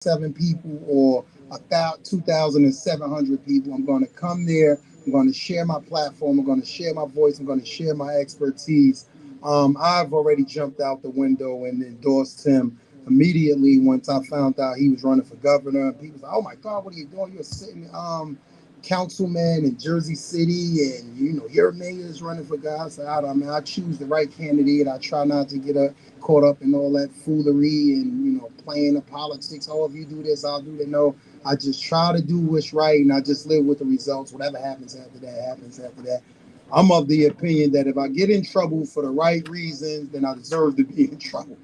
7 people or 2,700 people. I'm going to come there. I'm going to share my platform. I'm going to share my voice. I'm going to share my expertise. I've already jumped out the window and endorsed him immediately once I found out he was running for governor. People was like, "Oh my God, what are you doing? You're a sitting councilman in Jersey City, and your mayor is running for God." So I choose the right candidate. I try not to get caught up in all that foolery and playing the politics. Oh, if you do this, I'll do that. No, I just try to do what's right, and I just live with the results. Whatever happens after that happens after that. I'm of the opinion that if I get in trouble for the right reasons, then I deserve to be in trouble.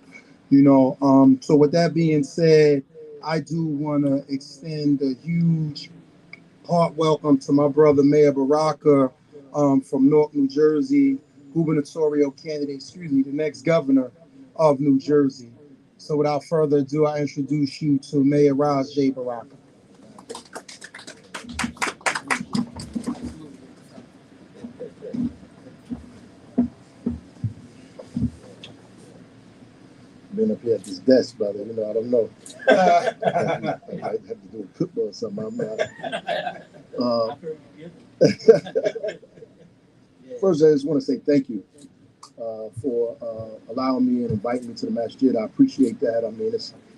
So with that being said, I do want to extend a huge heart welcome to my brother Mayor Baraka from Newark, New Jersey, gubernatorial candidate, the next governor of New Jersey. So without further ado, I introduce you to Mayor Raj J. Baraka. Been up here at this desk, brother. I don't know. I have to do a football or something. I'm not. First, I just want to say thank you for allowing me and inviting me to the masjid. I appreciate that. I mean,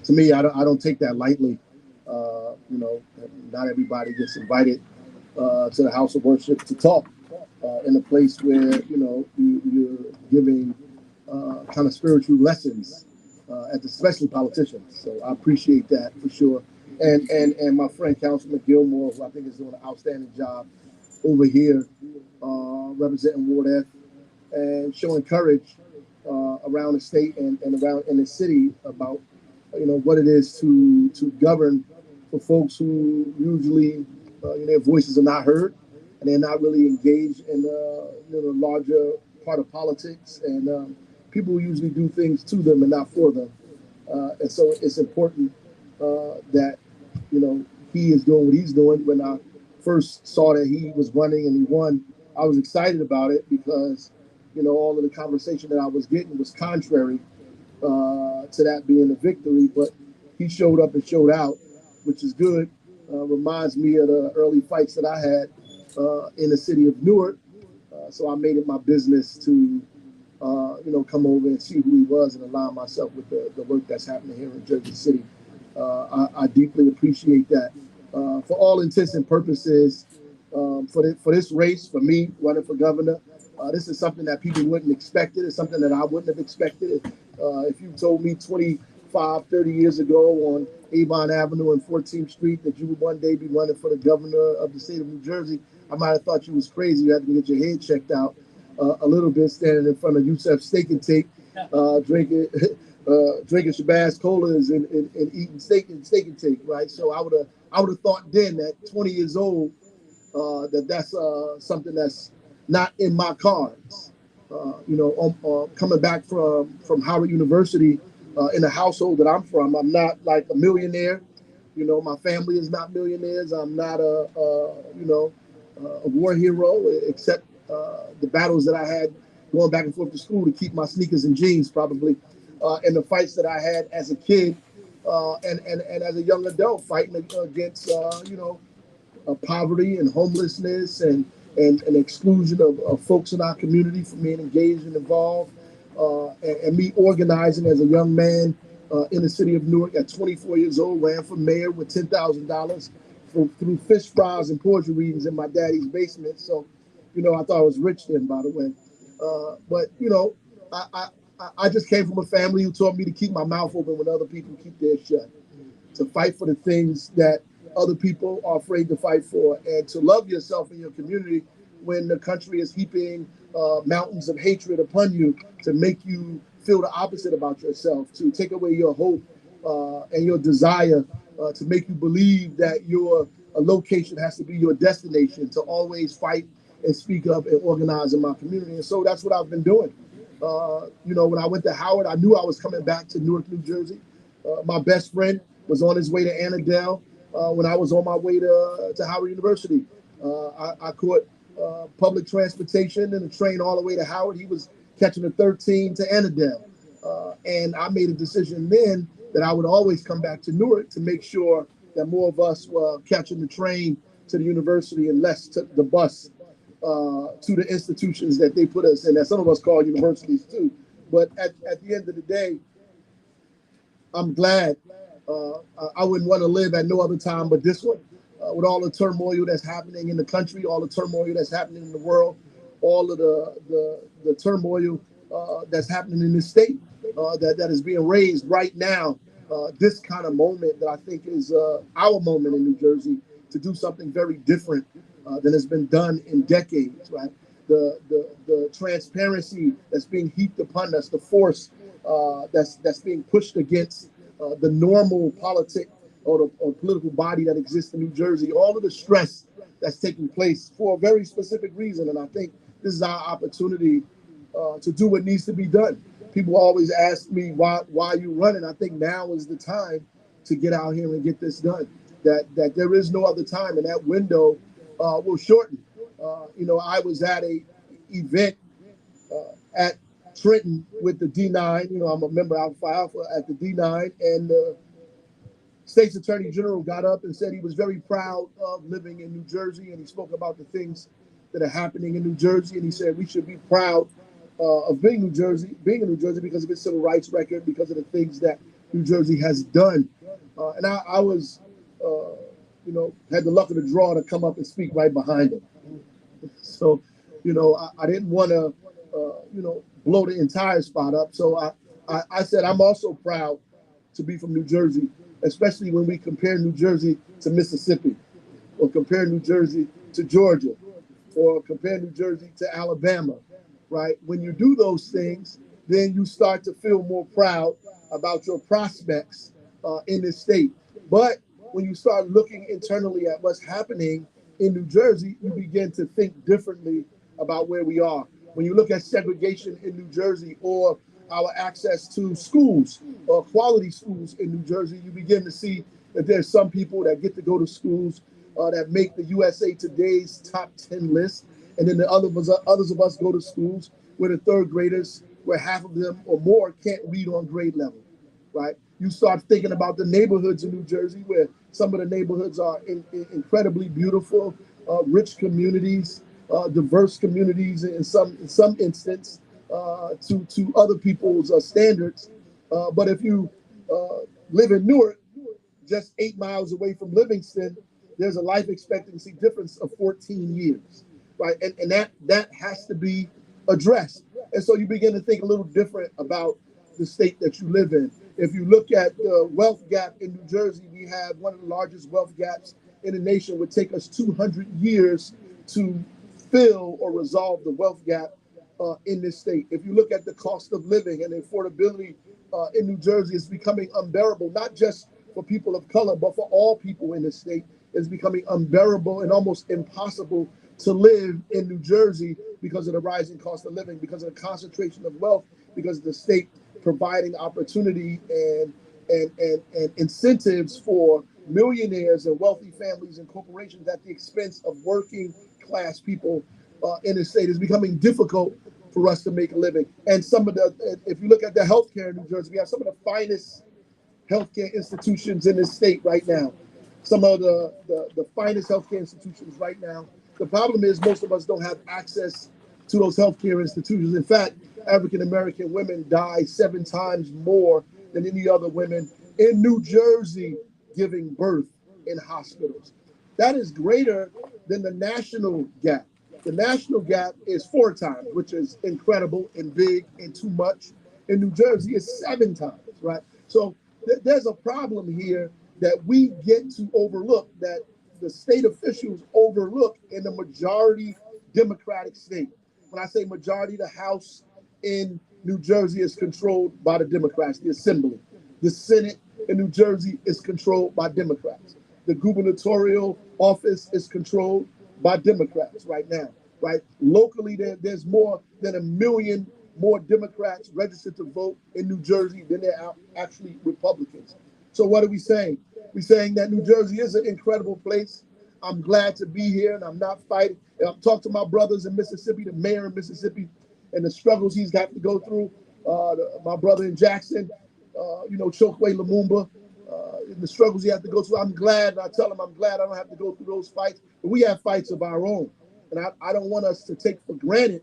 to me, I don't take that lightly. Not everybody gets invited to the house of worship to talk in a place where you're giving kind of spiritual lessons especially politicians. So I appreciate that for sure. And my friend Councilman Gilmore, who I think is doing an outstanding job over here representing Ward F and showing courage around the state and around in the city about what it is to govern for folks who usually their voices are not heard and they're not really engaged in the larger part of politics, and people usually do things to them and not for them. And so it's important that he is doing what he's doing. When I first saw that he was running and he won, I was excited about it because all of the conversation that I was getting was contrary to that being a victory. But he showed up and showed out, which is good. Reminds me of the early fights that I had in the city of Newark. So I made it my business to come over and see who he was and align myself with the work that's happening here in Jersey City. I deeply appreciate that. For all intents and purposes, for this race, for me running for governor, this is something that people wouldn't expect. It's something that I wouldn't have expected. If you told me 25, 30 years ago on Avon Avenue and 14th Street that you would one day be running for the governor of the state of New Jersey, I might have thought you was crazy. You had to get your head checked out a little bit, standing in front of Yusef Steak and Take, drinking Shabazz colas and eating steak and take, right? So I would have thought then at 20 years old that's something that's not in my cards. Coming back from Howard University in the household that I'm from, I'm not like a millionaire. My family is not millionaires. I'm not a war hero, except the battles that I had going back and forth to school to keep my sneakers and jeans, probably, and the fights that I had as a kid and as a young adult, fighting against poverty and homelessness and exclusion of folks in our community from being engaged and involved, and me organizing as a young man in the city of Newark at 24 years old, ran for mayor with $10,000 through fish fries and poetry readings in my daddy's basement. So, I thought I was rich then, by the way. But I just came from a family who taught me to keep my mouth open when other people keep theirs shut, to fight for the things that other people are afraid to fight for, and to love yourself and your community when the country is heaping mountains of hatred upon you, to make you feel the opposite about yourself, to take away your hope and your desire, to make you believe that your location has to be your destination, to always fight and speak up and organize in my community. And so that's what I've been doing. When I went to Howard, I knew I was coming back to Newark, New Jersey. My best friend was on his way to Annandale when I was on my way to Howard University. I caught public transportation and a train all the way to Howard. He was catching a 13 to Annandale. And I made a decision then that I would always come back to Newark to make sure that more of us were catching the train to the university and less took the bus to the institutions that they put us in, that some of us call universities too. But at the end of the day, I'm glad. I wouldn't want to live at no other time but this one. With all the turmoil that's happening in the country, all the turmoil that's happening in the world, all of the turmoil that's happening in this state that is being raised right now. This kind of moment that I think is our moment in New Jersey to do something very different than has been done in decades, right? The transparency that's being heaped upon us, the force that's being pushed against the normal politic or political body that exists in New Jersey, all of the stress that's taking place for a very specific reason. And I think this is our opportunity to do what needs to be done. People always ask me why you running. I think now is the time to get out here and get this done. That there is no other time, and that window will shorten. I was at a event at Trenton with the D9. I'm a member of Alpha Alpha at the D9, and the State's Attorney General got up and said he was very proud of living in New Jersey, and he spoke about the things that are happening in New Jersey, and he said we should be proud of being in New Jersey because of its civil rights record, because of the things that New Jersey has done. And I was, had the luck of the draw to come up and speak right behind him. So, I didn't want to, blow the entire spot up. So I said I'm also proud to be from New Jersey, especially when we compare New Jersey to Mississippi, or compare New Jersey to Georgia, or compare New Jersey to Alabama, right? When you do those things, then you start to feel more proud about your prospects in this state. But when you start looking internally at what's happening in New Jersey, you begin to think differently about where we are. When you look at segregation in New Jersey, or our access to schools, or quality schools in New Jersey, you begin to see that there's some people that get to go to schools that make the USA Today's top 10 list. And then others of us go to schools where the third graders, where half of them or more can't read on grade level, right? You start thinking about the neighborhoods in New Jersey, where some of the neighborhoods are incredibly beautiful, rich communities, diverse communities in some instance, to other people's standards. But if you live in Newark, just 8 miles away from Livingston, there's a life expectancy difference of 14 years, right? And that has to be addressed. And so you begin to think a little different about the state that you live in. If you look at the wealth gap in New Jersey, we have one of the largest wealth gaps in the nation. It would take us 200 years to fill or resolve the wealth gap in this state. If you look at the cost of living and affordability in New Jersey, it's becoming unbearable, not just for people of color, but for all people in the state. It's becoming unbearable and almost impossible to live in New Jersey because of the rising cost of living, because of the concentration of wealth, because of the state providing opportunity and incentives for millionaires and wealthy families and corporations at the expense of working class people in the state. Is becoming difficult for us to make a living. And if you look at the healthcare in New Jersey, we have some of the finest healthcare institutions in this state right now. Some of the finest healthcare institutions right now. The problem is most of us don't have access to those healthcare institutions. In fact, African American women die 7 times more than any other women in New Jersey giving birth in hospitals. That is greater than the national gap. The national gap is 4 times, which is incredible and big and too much. In New Jersey, it's 7 times, right? So there's a problem here that we get to overlook, that the state officials overlook in the majority Democratic state. When I say majority, the House in New Jersey is controlled by the Democrats, the Assembly. The Senate in New Jersey is controlled by Democrats. The gubernatorial office is controlled by Democrats right now, right? Locally, there's more than 1 million more Democrats registered to vote in New Jersey than there are actually Republicans. So what are we saying? We're saying that New Jersey is an incredible place. I'm glad to be here, and I'm not fighting. I've talked to my brothers in Mississippi, the mayor in Mississippi, and the struggles he's got to go through. My brother in Jackson, Chokwe Lumumba, and the struggles he had to go through. I'm glad, and I tell him I'm glad I don't have to go through those fights, but we have fights of our own. And I don't want us to take for granted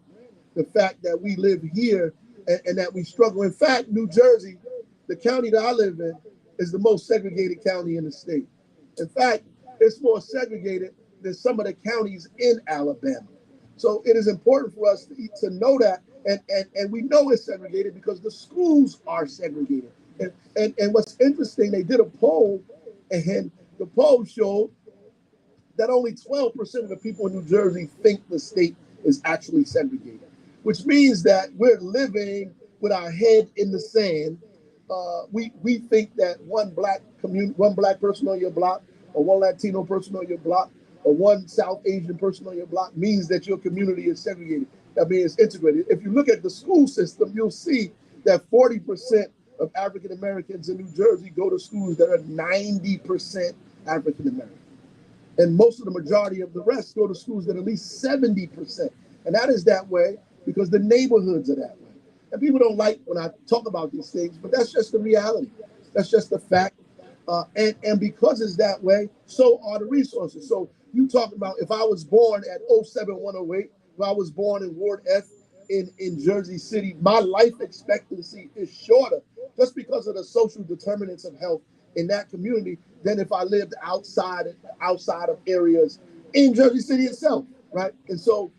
the fact that we live here and that we struggle. In fact, New Jersey, the county that I live in, is the most segregated county in the state. In fact, it's more segregated than some of the counties in Alabama. So it is important for us to know that, and we know it's segregated because the schools are segregated. And what's interesting, they did a poll, and the poll showed that only 12% of the people in New Jersey think the state is actually segregated, which means that we're living with our head in the sand. We think that one black person on your block, or one Latino person on your block, or one South Asian person on your block means that your community is segregated. That means it's integrated. If you look at the school system, you'll see that 40% of African Americans in New Jersey go to schools that are 90% African American. And most of the majority of the rest go to schools that are at least 70%. And that is that way because the neighborhoods are that way. And people don't like when I talk about these things, but that's just the reality. That's just the fact. And because it's that way, so are the resources. So you talk about if I was born at 07108, if I was born in Ward F in Jersey City, my life expectancy is shorter just because of the social determinants of health in that community than if I lived outside of areas in Jersey City itself, right? And so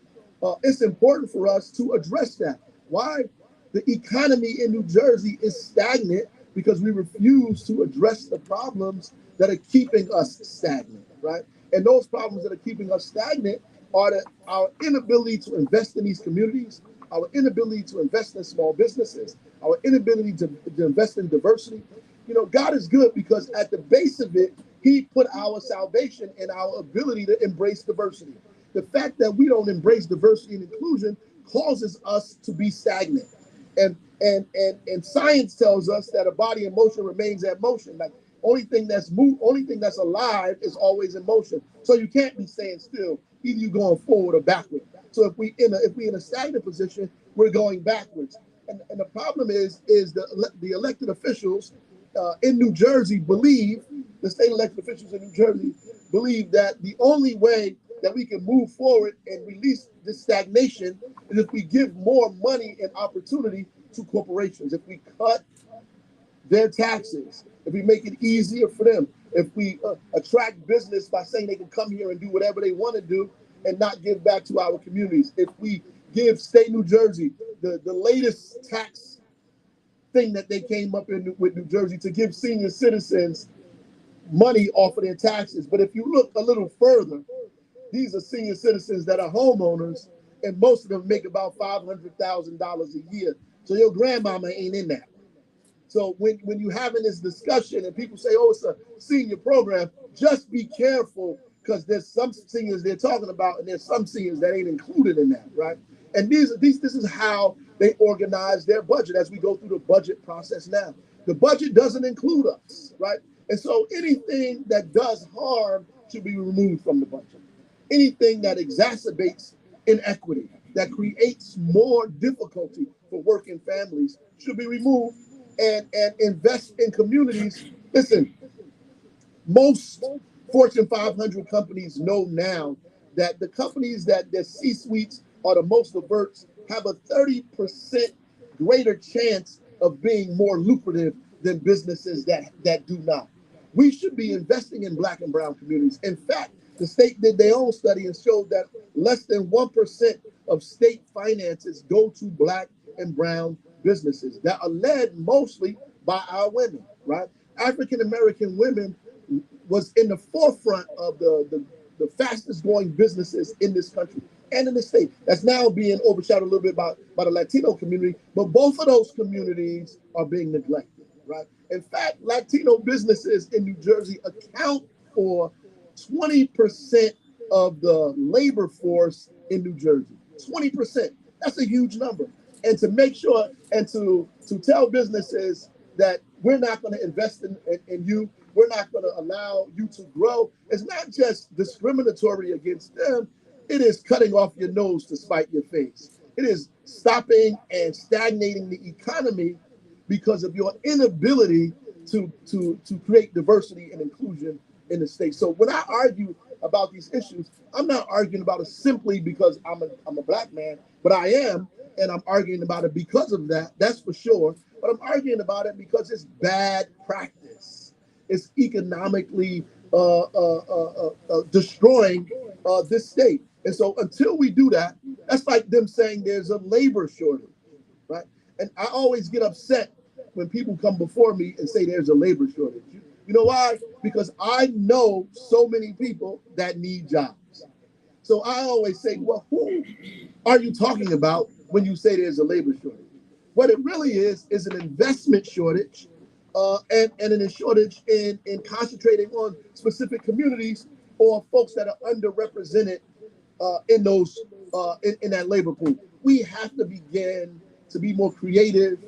it's important for us to address that. Why the economy in New Jersey is stagnant because we refuse to address the problems that are keeping us stagnant, right? And those problems that are keeping us stagnant are our inability to invest in these communities, our inability to invest in small businesses, our inability to invest in diversity. God is good because at the base of it, he put our salvation in our ability to embrace diversity. The fact that we don't embrace diversity and inclusion causes us to be stagnant. And science tells us that a body in motion remains at motion. Like only thing that's alive is always in motion. So you can't be staying still. Either you're going forward or backward. So if we in a stagnant position, we're going backwards. And the problem is the elected officials in New Jersey the state elected officials in New Jersey believe that the only way that we can move forward and release this stagnation is if we give more money and opportunity to corporations, if we cut their taxes, if we make it easier for them, if we attract business by saying they can come here and do whatever they want to do and not give back to our communities, if we give state New Jersey the latest tax thing that they came up with New Jersey to give senior citizens money off of their taxes. But if you look a little further, these are senior citizens that are homeowners, and most of them make about $500,000 a year. So your grandmama ain't in that. So when you're having this discussion and people say, oh, it's a senior program, just be careful because there's some seniors they're talking about and there's some seniors that ain't included in that, right? And this is how they organize their budget as we go through the budget process now. The budget doesn't include us, right? And so anything that does harm should be removed from the budget. Anything that exacerbates inequity, that creates more difficulty for working families should be removed and invest in communities. Listen, most Fortune 500 companies know now that the companies that their C-suites are the most diverse have a 30% greater chance of being more lucrative than businesses that do not. We should be investing in Black and brown communities. In fact, the state did their own study and showed that less than 1% of state finances go to Black and brown businesses that are led mostly by our women, right? African American women was in the forefront of the fastest growing businesses in this country and in the state. That's now being overshadowed a little bit by the Latino community, but both of those communities are being neglected, right? In fact, Latino businesses in New Jersey account for 20% of the labor force in New Jersey. 20%. That's a huge number. And to make sure and to tell businesses that we're not going to invest in you, we're not going to allow you to grow, it's not just discriminatory against them, it is cutting off your nose to spite your face. It is stopping and stagnating the economy because of your inability to create diversity and inclusion in the state. So when I argue about these issues, I'm not arguing about it simply because I'm a black man, but I am, and I'm arguing about it because of that. That's for sure. But I'm arguing about it because it's bad practice. It's economically destroying this state. And so until we do that, that's like them saying there's a labor shortage, right? And I always get upset when people come before me and say there's a labor shortage. You know why? Because I know so many people that need jobs. So I always say, well, who are you talking about when you say there's a labor shortage? What it really is an investment shortage, and a shortage in concentrating on specific communities or folks that are underrepresented in those in that labor pool. We have to begin to be more creative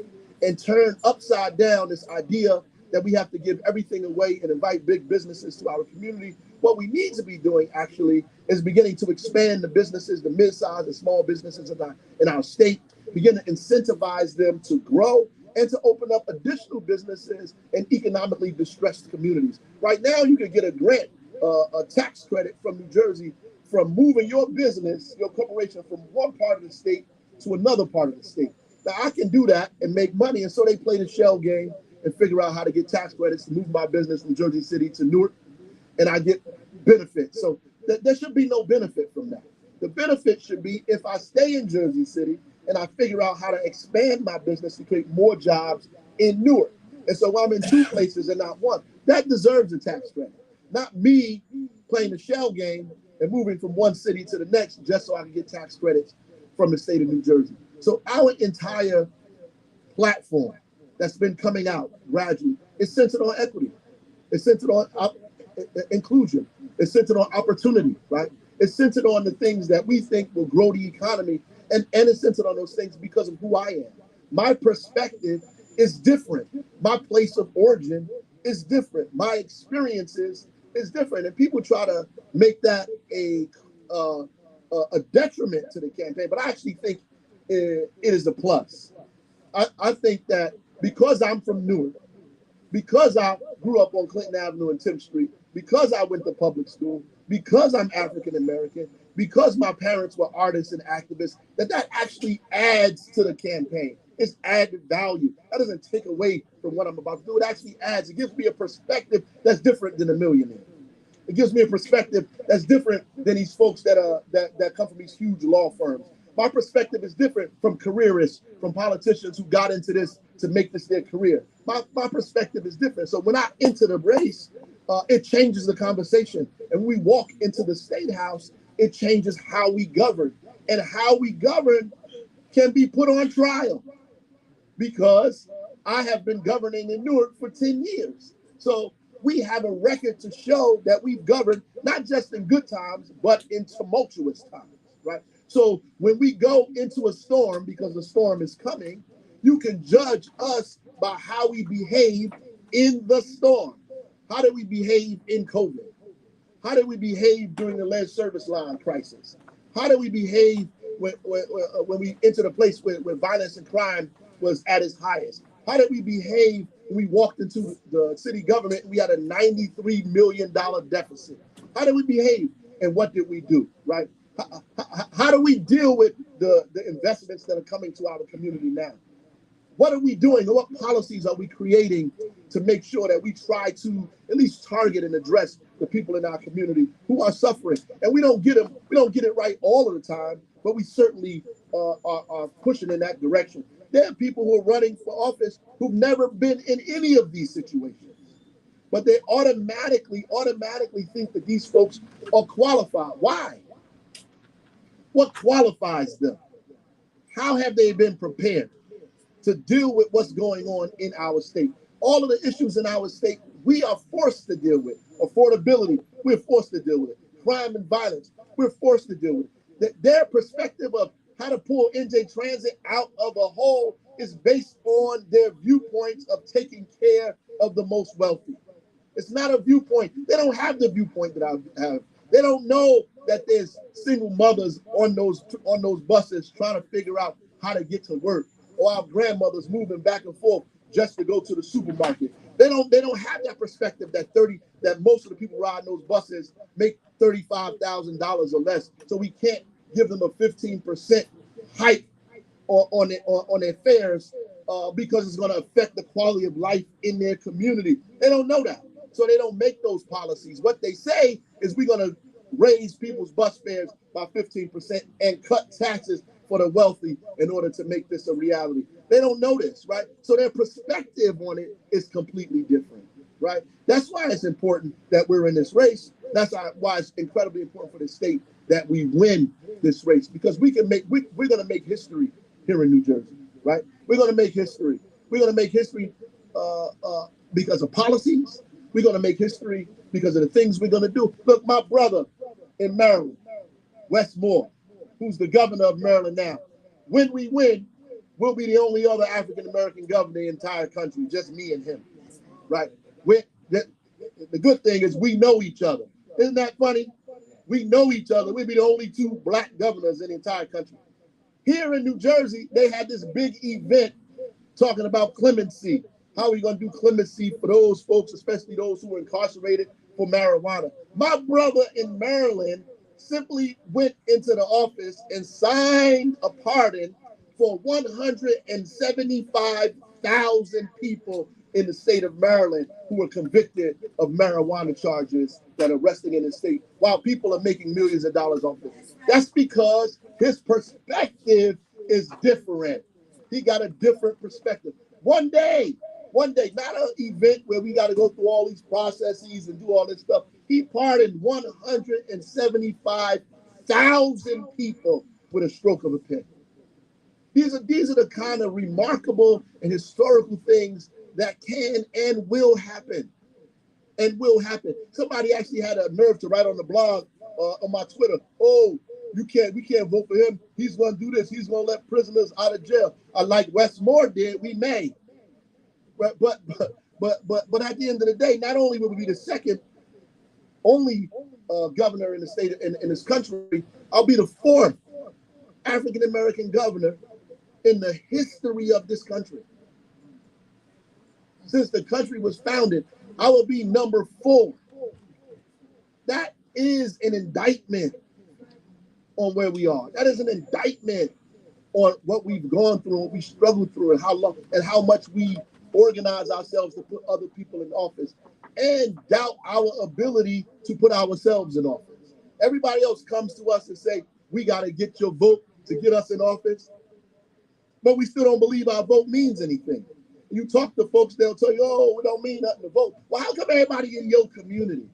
and turn upside down this idea that we have to give everything away and invite big businesses to our community. What we need to be doing actually is beginning to expand the businesses, the mid-sized and small businesses in our state, begin to incentivize them to grow and to open up additional businesses in economically distressed communities. Right now, you can get a grant, a tax credit from New Jersey from moving your business, your corporation from one part of the state to another part of the state. Now, I can do that and make money, and so they play the shell game and figure out how to get tax credits to move my business from Jersey City to Newark, and I get benefits. So there should be no benefit from that. The benefit should be if I stay in Jersey City and I figure out how to expand my business to create more jobs in Newark. And so I'm in two places and not one. That deserves a tax credit, not me playing the shell game and moving from one city to the next just so I can get tax credits from the state of New Jersey. So our entire platform that's been coming out gradually is centered on equity. It's centered on inclusion. It's centered on opportunity, right? It's centered on the things that we think will grow the economy, and it's centered on those things because of who I am. My perspective is different. My place of origin is different. My experiences is different, and people try to make that a detriment to the campaign, but I actually think it is a plus. I think that because I'm from Newark, because I grew up on Clinton Avenue and 10th Street, because I went to public school, because I'm African American, because my parents were artists and activists, that actually adds to the campaign. It's added value. That doesn't take away from what I'm about to do. It actually adds. It gives me a perspective that's different than a millionaire. It gives me a perspective that's different than these folks that come from these huge law firms. My perspective is different from careerists, from politicians who got into this to make this their career. My perspective is different. So when I enter the race, it changes the conversation. And when we walk into the State House, it changes how we govern. And how we govern can be put on trial because I have been governing in Newark for 10 years. So we have a record to show that we've governed not just in good times, but in tumultuous times, right? So when we go into a storm, because the storm is coming, you can judge us by how we behave in the storm. How did we behave in COVID? How did we behave during the lead service line crisis? How did we behave when we entered a place where violence and crime was at its highest? How did we behave when we walked into the city government and we had a $93 million deficit? How did we behave and what did we do, right? How do we deal with the investments that are coming to our community now? What are we doing? What policies are we creating to make sure that we try to at least target and address the people in our community who are suffering? And we don't get it right all of the time, but we certainly are pushing in that direction. There are people who are running for office who've never been in any of these situations, but they automatically think that these folks are qualified. Why? What qualifies them? How have they been prepared to deal with what's going on in our state? All of the issues in our state, we are forced to deal with. Affordability, we're forced to deal with it. Crime and violence, we're forced to deal with it. Their perspective of how to pull NJ Transit out of a hole is based on their viewpoints of taking care of the most wealthy. It's not a viewpoint. They don't have the viewpoint that I have. They don't know that there's single mothers on those buses trying to figure out how to get to work, or our grandmothers moving back and forth just to go to the supermarket. They don't have that perspective that most of the people riding those buses make $35,000 or less. So we can't give them a 15% hike on their fares because it's going to affect the quality of life in their community. They don't know that. So they don't make those policies. What they say is we're going to raise people's bus fares by 15% and cut taxes for the wealthy in order to make this a reality. They don't know this, right? So their perspective on it is completely different, right? That's why it's important that we're in this race. That's why it's incredibly important for the state that we win this race, because we're going to make history here in New Jersey, right? We're going to make history. We're going to make history because of policies. We're going to make history because of the things we're going to do. Look, my brother in Maryland, Wes Moore, who's the governor of Maryland now, when we win, we'll be the only other African-American governor in the entire country, just me and him, right? The good thing is we know each other. Isn't that funny? We know each other. We'll be the only two black governors in the entire country. Here in New Jersey, they had this big event talking about clemency. How are we going to do clemency for those folks, especially those who were incarcerated for marijuana? My brother in Maryland simply went into the office and signed a pardon for 175,000 people in the state of Maryland who were convicted of marijuana charges that are resting in the state, while people are making millions of dollars off this. That's because his perspective is different. He got a different perspective. One day, not an event where we got to go through all these processes and do all this stuff. He pardoned 175,000 people with a stroke of a pen. These are the kind of remarkable and historical things that can and will happen. Somebody actually had a nerve to write on the blog on my Twitter, oh, we can't vote for him. He's going to do this. He's going to let prisoners out of jail. Like Wes Moore did, we may. But at the end of the day, not only will we be the second only governor in the state in this country, I'll be the fourth African American governor in the history of this country. Since the country was founded, I will be number 4. That is an indictment on where we are. That is an indictment on what we've gone through, what we struggled through, and how long and how much we organize ourselves to put other people in office and doubt our ability to put ourselves in office. Everybody else comes to us and say, we got to get your vote to get us in office, but we still don't believe our vote means anything. You talk to folks, they'll tell you, oh, it don't mean nothing to vote. Well, how come everybody in your community?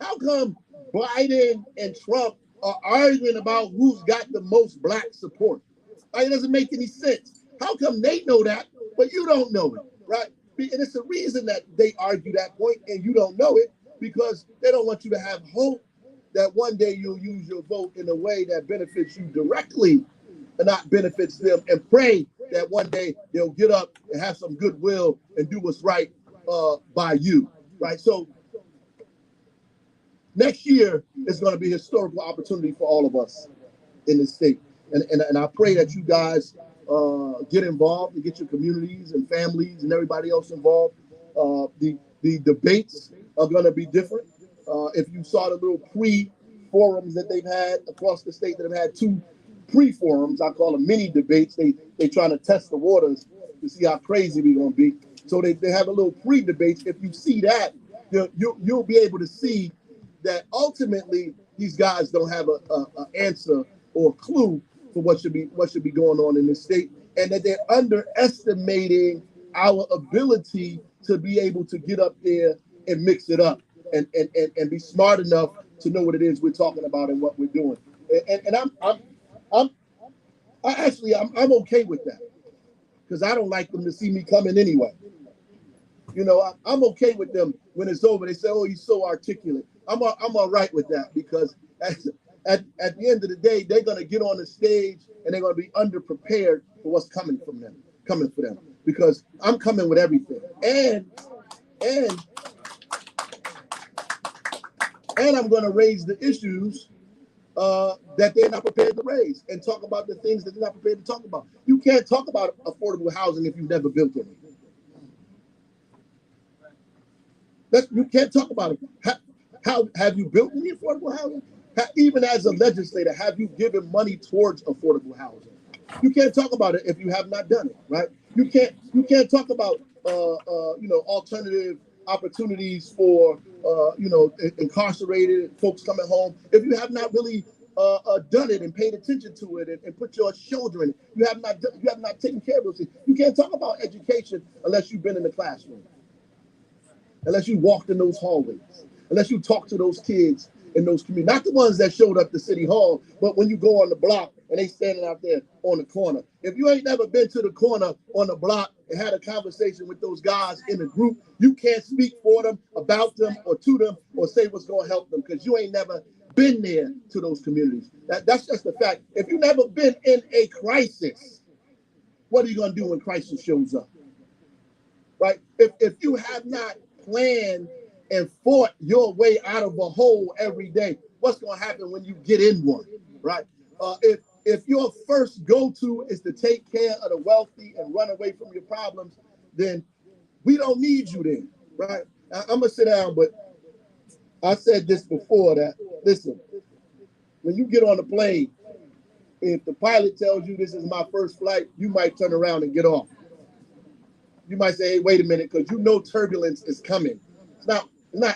How come Biden and Trump are arguing about who's got the most black support? It doesn't make any sense. How come they know that, but you don't know it, right? And it's the reason that they argue that point and you don't know it, because they don't want you to have hope that one day you'll use your vote in a way that benefits you directly and not benefits them, and pray that one day they'll get up and have some goodwill and do what's right by you, right? So next year is going to be a historical opportunity for all of us in this state. And I pray that you guys get involved and get your communities and families and everybody else involved. The debates are going to be different. If you saw the little pre-forums that they've had across the state, that have had 2 pre-forums, I call them mini debates. They trying to test the waters to see how crazy we're going to be. So they have a little pre-debates. If you see that, you'll be able to see that ultimately these guys don't have an answer or a clue for what should be going on in this state, and that they're underestimating our ability to be able to get up there and mix it up and be smart enough to know what it is we're talking about and what we're doing. And I'm okay with that, because I don't like them to see me coming anyway. You know, I'm okay with them when it's over. They say, "Oh, he's so articulate." I'm all right with that, because at the end of the day, they're going to get on the stage and they're going to be underprepared for what's coming for them, because I'm coming with everything, and I'm going to raise the issues that they're not prepared to raise, and talk about the things that they're not prepared to talk about. You can't talk about affordable housing if you've never built any. You can't talk about it. How have you built any affordable housing? Even as a legislator, have you given money towards affordable housing? You can't talk about it if you have not done it, right? You can't talk about alternative opportunities for incarcerated folks coming home if you have not really done it and paid attention to it and put your shoulder in it. You have not taken care of those things. You can't talk about education unless you've been in the classroom, unless you walked in those hallways, unless you talked to those kids in those communities, not the ones that showed up to City Hall, but when you go on the block and they standing out there on the corner. If you ain't never been to the corner on the block and had a conversation with those guys in the group, you can't speak for them, about them, or to them, or say what's going to help them because you ain't never been there to those communities. That's just the fact. If you never been in a crisis, what are you going to do when crisis shows up? Right? If you have not planned and fought your way out of a hole every day, what's going to happen when you get in one, right? If your first go-to is to take care of the wealthy and run away from your problems, then we don't need you then, right? I'm going to sit down, but I said this before that, listen, when you get on the plane, if the pilot tells you this is my first flight, you might turn around and get off. You might say, hey, wait a minute, because you know turbulence is coming. It's not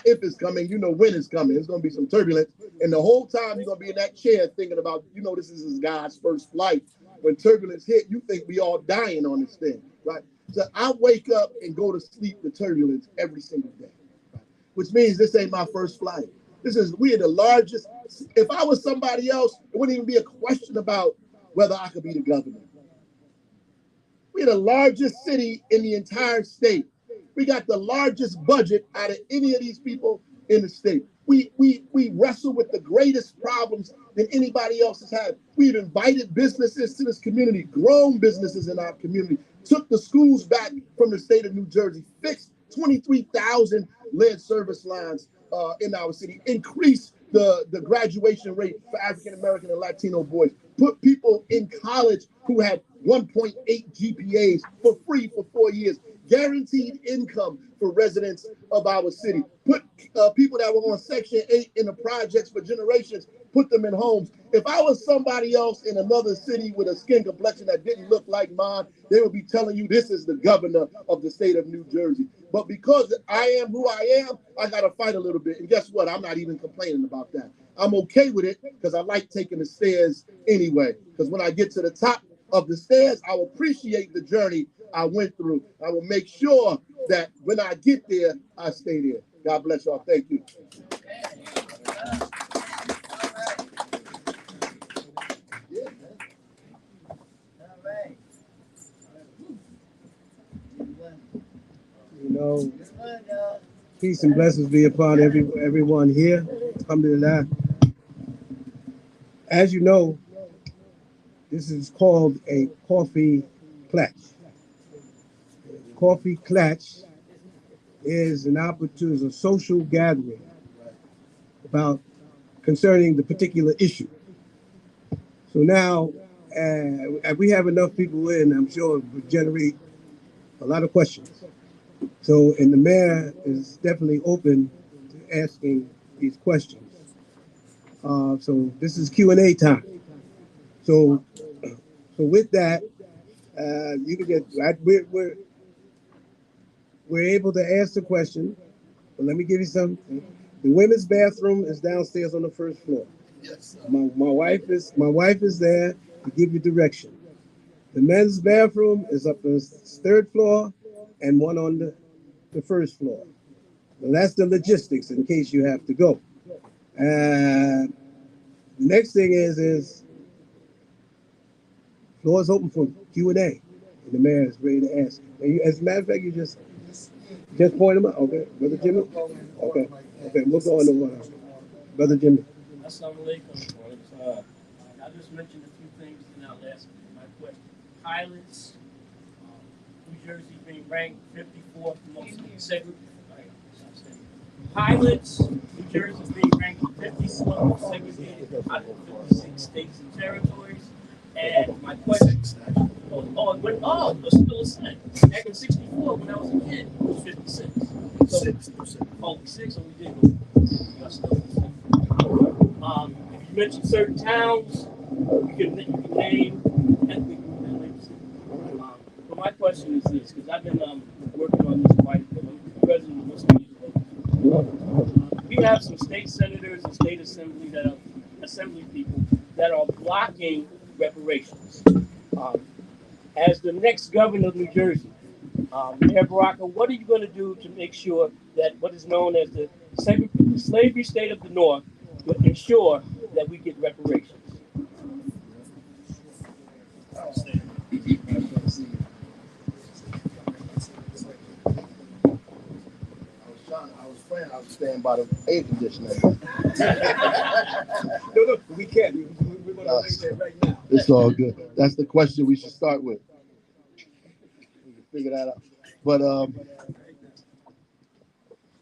if it's coming, you know when it's coming. It's going to be some turbulence. And the whole time you're going to be in that chair thinking about, this is this guy's first flight. When turbulence hit, you think we all dying on this thing, right? So I wake up and go to sleep with turbulence every single day, right? Which means this ain't my first flight. We are the largest. If I was somebody else, it wouldn't even be a question about whether I could be the governor. We're the largest city in the entire state. We got the largest budget out of any of these people in the state. We wrestle with the greatest problems than anybody else has had. We've invited businesses to this community, grown businesses in our community, took the schools back from the state of New Jersey, fixed 23,000 lead service lines in our city, increased the graduation rate for African American and Latino boys, put people in college who had 1.8 GPAs for free for 4 years, guaranteed income for residents of our city, put people that were on Section 8 in the projects for generations, put them in homes. If I was somebody else in another city with a skin complexion that didn't look like mine, they would be telling you this is the governor of the state of New Jersey. But because I am who I am, I got to fight a little bit. And guess what? I'm not even complaining about that. I'm okay with it because I like taking the stairs anyway. Because when I get to the top of the stairs, I will appreciate the journey I went through. I will make sure that when I get there, I stay there. God bless y'all. Thank you. Peace and blessings be upon everyone here. Alhamdulillah. As you know, this is called a coffee clutch. Coffee clutch is an opportunity, a social gathering about concerning the particular issue. So now, we have enough people in, I'm sure it will generate a lot of questions. So, and the mayor is definitely open to asking these questions. So this is Q&A time. So with that, you can get, we're able to ask the question. But let me give you some. The women's bathroom is downstairs on the first floor. Yes. My wife is there to give you direction. The men's bathroom is up on the third floor and one on the first floor. Well, that's the logistics in case you have to go. The next thing is floor is open for Q&A. And the mayor is ready to ask. As a matter of fact, you just point them out. Okay, Brother Jimmy? Okay, we'll go on to Brother Jimmy. Assalamu alaikum. I just mentioned a few things in our last my question. Pilots, New Jersey being ranked 54th most segregated. Pilots, New Jersey being ranked 54th most segregated out of 56 states and territories. And my question, It's still the same. Back in '64, when I was a kid, it was 56. So, 6%. Oh, 6, so we did go. Still the same. If you mention certain towns, you can name ethnic groups. But my question is this, because I've been working on this quite a bit. I'm the president of Muslim Youth. We have some state senators and state assembly people that are blocking reparations. As the next governor of New Jersey, Mayor Baraka, what are you going to do to make sure that what is known as the slavery state of the North will ensure that we get reparations? I was staying by the air conditioner. No, we can't. We're going to make that right now. It's all good. That's the question we should start with. We can figure that out. But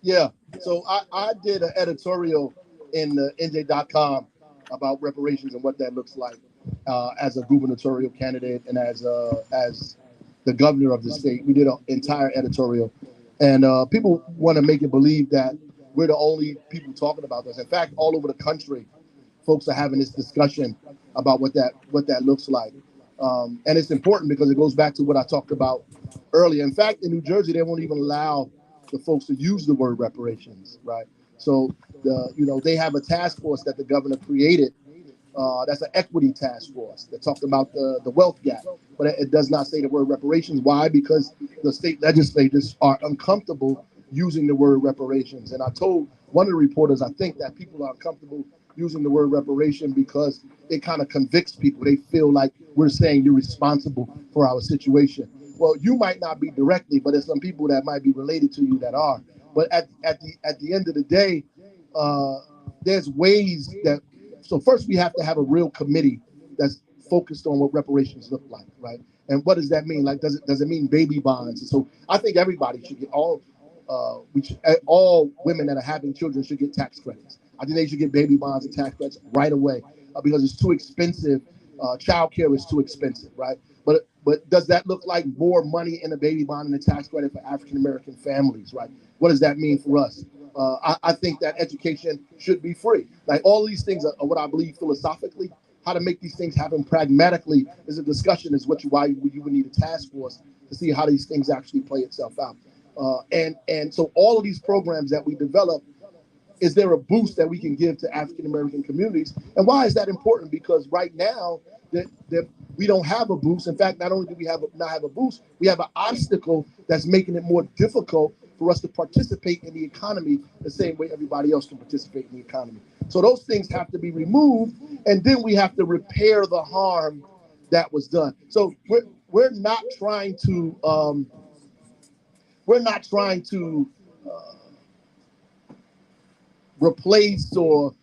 yeah, so I did an editorial in NJ.com about reparations and what that looks like as a gubernatorial candidate and as the governor of the state. We did an entire editorial. And people want to make it believe that we're the only people talking about this. In fact, all over the country, folks are having this discussion about what that looks like. And it's important because it goes back to what I talked about earlier. In fact, in New Jersey, they won't even allow the folks to use the word reparations, right? So they have a task force that the governor created. That's an equity task force that talked about the wealth gap, but it does not say the word reparations. Why? Because the state legislators are uncomfortable using the word reparations. And I told one of the reporters, I think that people are uncomfortable using the word reparation because it kind of convicts people. They feel like we're saying you're responsible for our situation. Well, you might not be directly, but there's some people that might be related to you that are. But at the end of the day, there's ways that. So first, we have to have a real committee that's focused on what reparations look like, right? And what does that mean? Like, does it mean baby bonds? And so I think everybody should get all women that are having children should get tax credits. I think they should get baby bonds and tax credits right away because it's too expensive. Childcare is too expensive, right? But does that look like more money in a baby bond and a tax credit for African American families, right? What does that mean for us? I think that education should be free. Like all these things are what I believe philosophically. How to make these things happen pragmatically is a discussion. Is why you would need a task force to see how these things actually play itself out. And so all of these programs that we develop, is there a boost that we can give to African American communities? And why is that important? Because right now that we don't have a boost. In fact, not only do we not have a boost, we have an obstacle that's making it more difficult for us to participate in the economy the same way everybody else can participate in the economy. So those things have to be removed, and then we have to repair the harm that was done. So we're not trying to replace or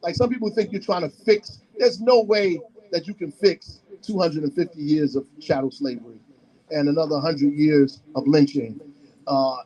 like some people think you're trying to fix. There's no way that you can fix 250 years of chattel slavery and another 100 years of lynching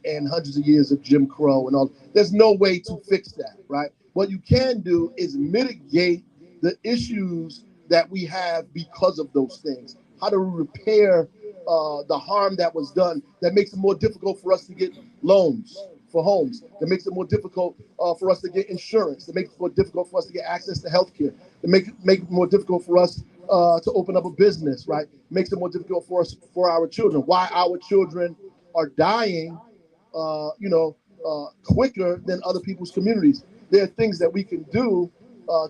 and hundreds of years of Jim Crow and all. There's no way to fix that, right? What you can do is mitigate the issues that we have because of those things. How to repair the harm that was done that makes it more difficult for us to get loans for homes, that makes it more difficult for us to get insurance, that makes it more difficult for us to get access to healthcare, that make it more difficult for us to open up a business, right? Makes it more difficult for us, for our children. Why our children are dying, quicker than other people's communities. There are things that we can do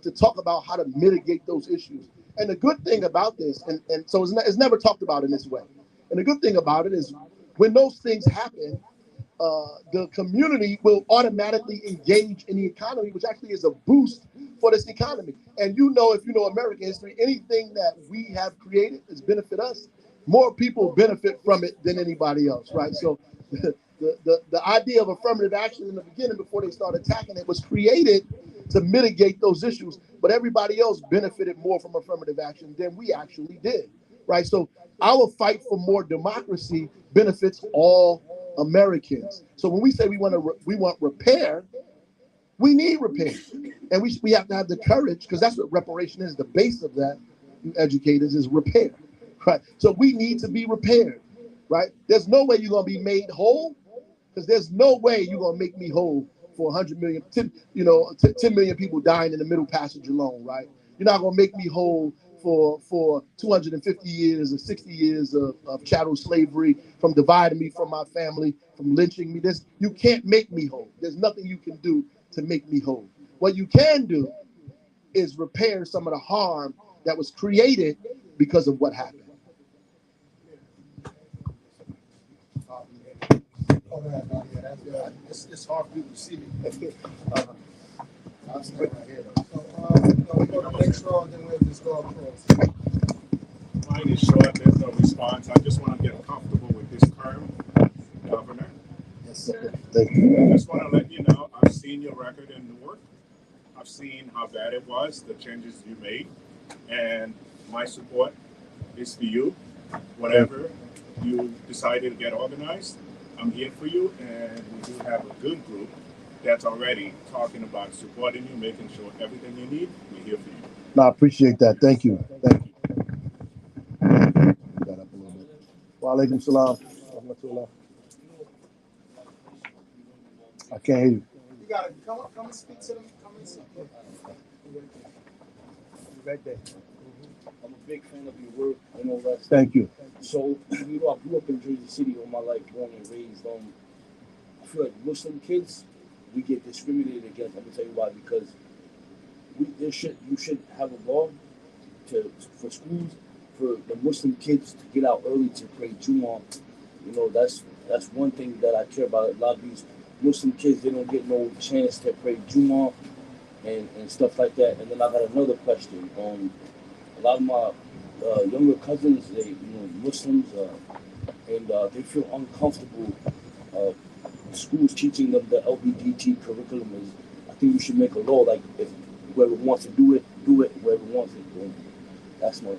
to talk about how to mitigate those issues. And the good thing about this, and so it's never talked about in this way. And the good thing about it is when those things happen, the community will automatically engage in the economy, which actually is a boost for this economy. And if you know American history, anything that we have created has benefit us. More people benefit from it than anybody else, right? So the idea of affirmative action in the beginning, before they started attacking it, was created to mitigate those issues. But everybody else benefited more from affirmative action than we actually did, right? So our fight for more democracy benefits all Americans. So when we say we want repair, we need repair, and we have to have the courage, because that's what reparation is. The base of that, you educators, is repair. right? So we need to be repaired, right? There's no way you're going to be made whole, because there's no way you're going to make me whole for 100 million, 10 million people dying in the Middle Passage alone, right? You're not going to make me whole for 250 years or 60 years of chattel slavery, from dividing me from my family, from lynching me. You can't make me whole. There's nothing you can do to make me whole. What you can do is repair some of the harm that was created because of what happened. It's hard for people to see me. I'll stay right here. So, we go to the next row, then we'll just go across. Mine is short. There's no response. I just want to get comfortable with this term, Governor. Yes, sir. Thank you. I just want to let you know, I've seen your record in Newark. I've seen how bad it was, the changes you made, and my support is for you. Whatever you decided to get organized, I'm here for you, and we do have a good group that's already talking about supporting you, making sure everything you need, we're here for you. No, I appreciate that. Thank you. Thank you. Got up a little bit. Wa alaikum salam. I can't hear you. You gotta come and speak to them. Come and speak. Right there. I'm a big fan of your work and all that stuff. Thank you. So, I grew up in Jersey City all my life, born and raised. I feel like Muslim kids, we get discriminated against. I'm gonna tell you why. Because you should have a law for schools for the Muslim kids to get out early to pray Jummah. You know, that's one thing that I care about. A lot of these Muslim kids, they don't get no chance to pray Jummah and stuff like that. And then I got another question. A lot of my younger cousins, they Muslims, and they feel uncomfortable. Schools teaching them the LGBT curriculum is. I think you should make a law like if whoever wants to do it, whoever wants it. And that's my.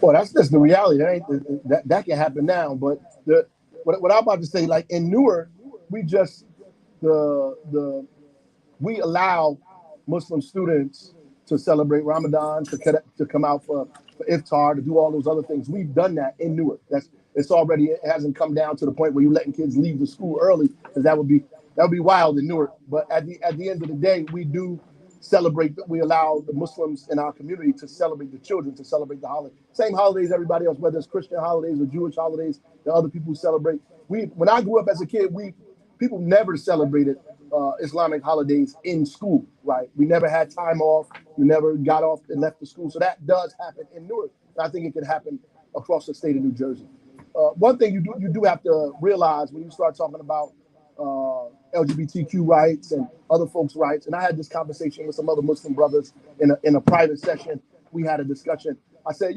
Well, that's just the reality. That can happen now. But what I'm about to say, like in Newark, we just we allow Muslim students to celebrate Ramadan, to come out for iftar, to do all those other things. We've done that in Newark. It hasn't come down to the point where you're letting kids leave the school early, because that would be wild in Newark. But at the end of the day, we do celebrate. We allow the Muslims in our community to celebrate the children, to celebrate the holiday. Same holidays everybody else, whether it's Christian holidays or Jewish holidays, that other people celebrate. When I grew up as a kid, people never celebrated Islamic holidays in school, right? We never had time off. We never got off and left the school. So that does happen in Newark. And I think it can happen across the state of New Jersey. One thing you do have to realize when you start talking about LGBTQ rights and other folks' rights, and I had this conversation with some other Muslim brothers in a private session. We had a discussion. I said,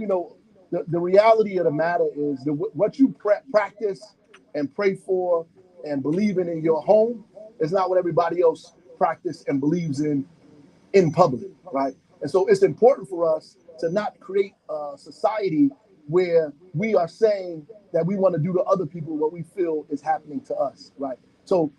the reality of the matter is what you practice and pray for and believe in your home is not what everybody else practice and believes in public, right? And so it's important for us to not create a society where we are saying that we want to do to other people what we feel is happening to us, right? So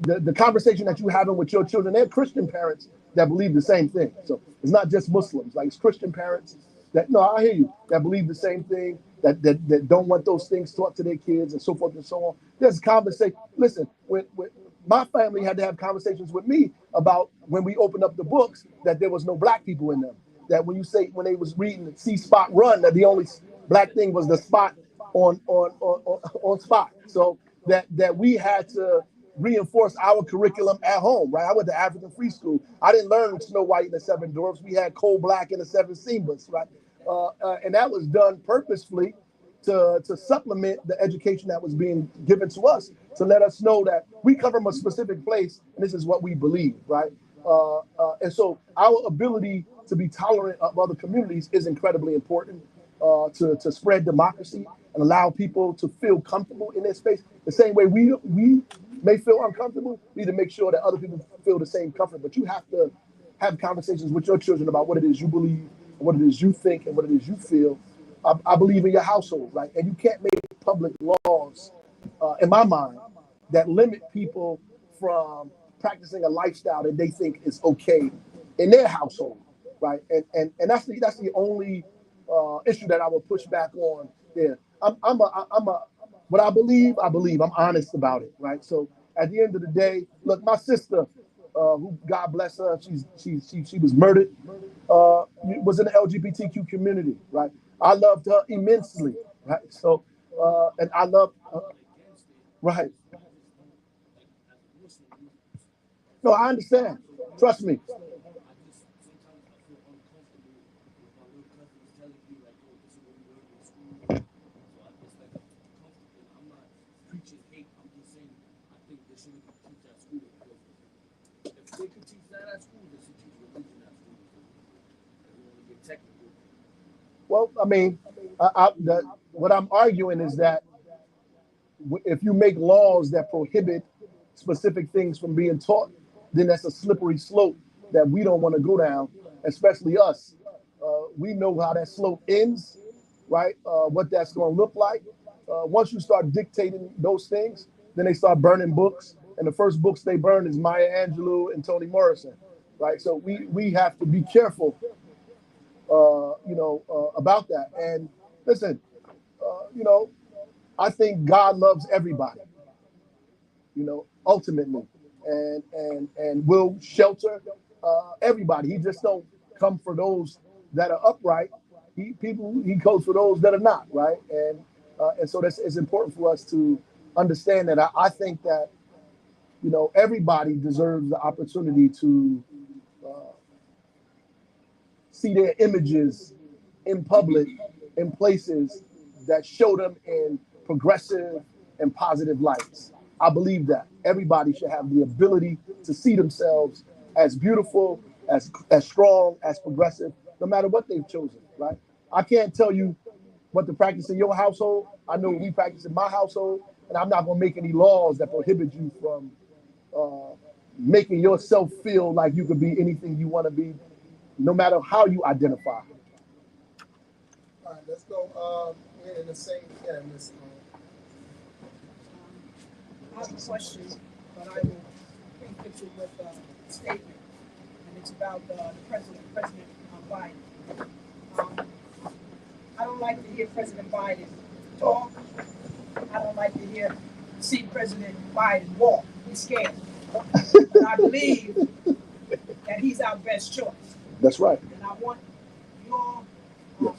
the conversation that you're having with your children, they're Christian parents that believe the same thing. So it's not just Muslims, like it's Christian parents that, no, I hear you, that believe the same thing, that don't want those things taught to their kids and so forth and so on. There's conversation. Listen, when my family had to have conversations with me about when we opened up the books that there was no black people in them. That when they was reading See Spot Run, that the only black thing was the spot on Spot. So that we had to reinforce our curriculum at home, right? I went to African Free School. I didn't learn Snow White and the Seven Dwarfs. We had Coal Black and the Seven Simbas, right? And that was done purposefully to supplement the education that was being given to us, to let us know that we come from a specific place and this is what we believe, right? And so our ability to be tolerant of other communities is incredibly important to spread democracy and allow people to feel comfortable in their space. The same way we may feel uncomfortable, we need to make sure that other people feel the same comfort. But you have to have conversations with your children about what it is you believe, what it is you think, and what it is you feel. I believe in your household, right? And you can't make public laws, in my mind, that limit people from practicing a lifestyle that they think is okay in their household, right? And that's the only issue that I would push back on there. What I believe. I'm honest about it, right? So at the end of the day, look, my sister, who God bless her, she was murdered, was in the LGBTQ community, right? I loved her immensely, right? So, and I love, right? No, I understand. Trust me. They could teach that at school. They should teach religion at school. If you want to get technical. Well, I mean, what I'm arguing is that if you make laws that prohibit specific things from being taught, then that's a slippery slope that we don't want to go down, especially us. We know how that slope ends, right? What that's going to look like. Once you start dictating those things, then they start burning books. And the first books they burn is Maya Angelou and Toni Morrison, right? So we have to be careful, about that. And listen, I think God loves everybody, ultimately, and will shelter everybody. He just don't come for those that are upright. He goes for those that are not, right? And so that's it's important for us to understand that. I think that everybody deserves the opportunity to see their images in public in places that show them in progressive and positive lights. I believe that everybody should have the ability to see themselves as beautiful, as strong, as progressive, no matter what they've chosen, right? I can't tell you what to practice in your household. I know we practice in my household, and I'm not going to make any laws that prohibit you from making yourself feel like you could be anything you want to be, no matter how you identify. All right, let's go in the same Miss. I have a question, but I will preface it with a statement, and it's about the President Biden. I don't like to hear President Biden talk. I don't like to see President Biden walk. He's scared. But I believe that he's our best choice. That's right. And I want your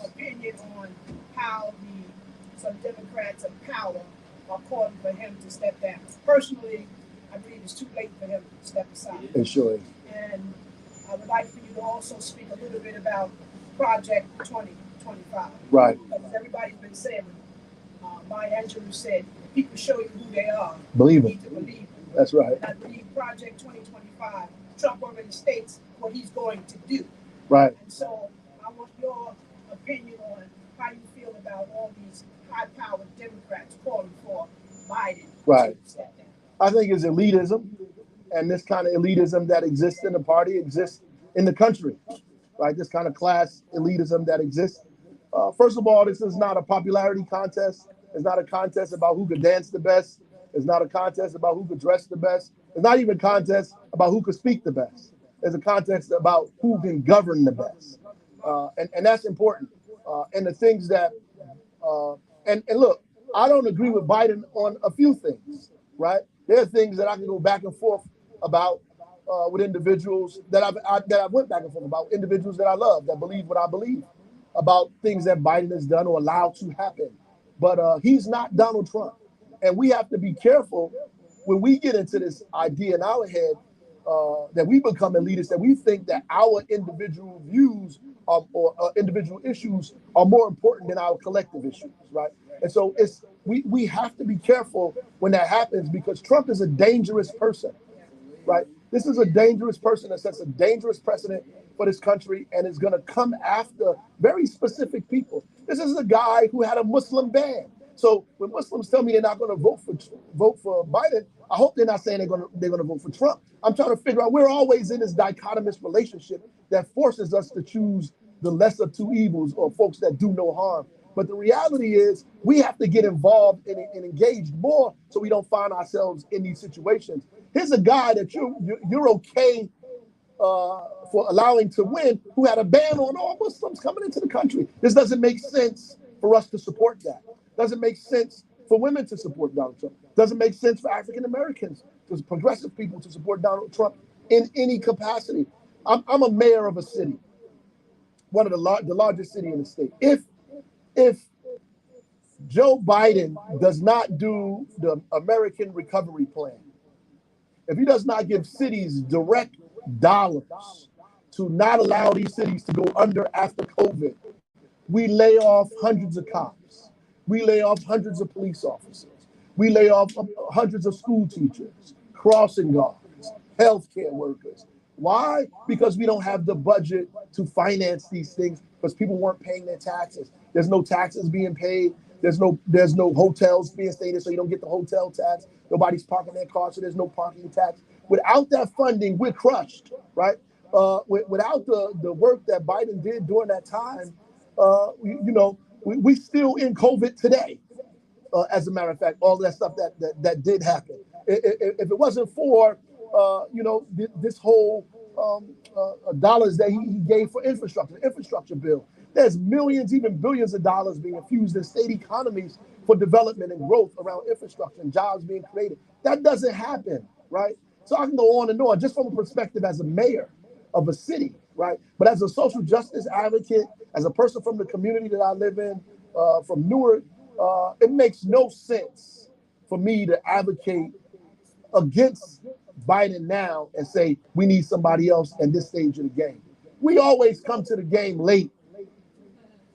opinion on how some Democrats in power are calling for him to step down. Personally, I believe it's too late for him to step aside. It sure is. And I would like for you to also speak a little bit about Project 2025. Right. Because everybody's been saying, Maya Angelou said, if people show you who they are, believe you them. need to believe them. That's right. And I believe Project 2025, Trump already states what he's going to do. Right. And so I want your opinion on how you feel about all these high-powered Democrats calling for Biden Right. to step down. I think it's elitism, and this kind of elitism that exists in the party exists in the country, right? This kind of class elitism that exists. First of all, this is not a popularity contest. It's not a contest about who could dance the best. It's not a contest about who could dress the best. It's not even a contest about who could speak the best. It's a contest about who can govern the best. And that's important. And the things that, and look, I don't agree with Biden on a few things, right? There are things that I can go back and forth about with individuals that I went back and forth about, individuals that I love, that believe what I believe about things that Biden has done or allowed to happen. But he's not Donald Trump. And we have to be careful when we get into this idea in our head that we become elitists, that we think that our individual views or individual issues are more important than our collective issues, right? And so we have to be careful when that happens, because Trump is a dangerous person, right? This is a dangerous person that sets a dangerous precedent for this country and is going to come after very specific people. This is a guy who had a Muslim ban. So when Muslims tell me they're not going to vote for Biden, I hope they're not saying they're going to vote for Trump. I'm trying to figure out, we're always in this dichotomous relationship that forces us to choose the lesser of two evils, or folks that do no harm. But the reality is we have to get involved and engaged more so we don't find ourselves in these situations. Here's a guy that you're okay for allowing to win, who had a ban on all Muslims coming into the country. This doesn't make sense for us to support that. Doesn't make sense for women to support Donald Trump. Doesn't make sense for African Americans, for progressive people to support Donald Trump in any capacity. I'm a mayor of a city, one of the largest city in the state. If Joe Biden does not do the American Recovery Plan, if he does not give cities direct dollars to not allow these cities to go under after COVID, we lay off hundreds of cops. We lay off hundreds of police officers. We lay off hundreds of school teachers, crossing guards, healthcare workers. Why? Because we don't have the budget to finance these things because people weren't paying their taxes. There's no taxes being paid. There's no hotels being stayed in, so you don't get the hotel tax. Nobody's parking their cars, so there's no parking tax. Without that funding, we're crushed, right? Without the work that Biden did during that time, we still in COVID today. As a matter of fact, all of that stuff that did happen. If it wasn't for this whole dollars that he gave for infrastructure bill, there's millions, even billions of dollars being infused in state economies for development and growth around infrastructure and jobs being created. That doesn't happen, right? So I can go on and on just from a perspective as a mayor of a city, right? But as a social justice advocate, as a person from the community that I live in, from Newark, it makes no sense for me to advocate against Biden now and say we need somebody else at this stage of the game. We always come to the game late.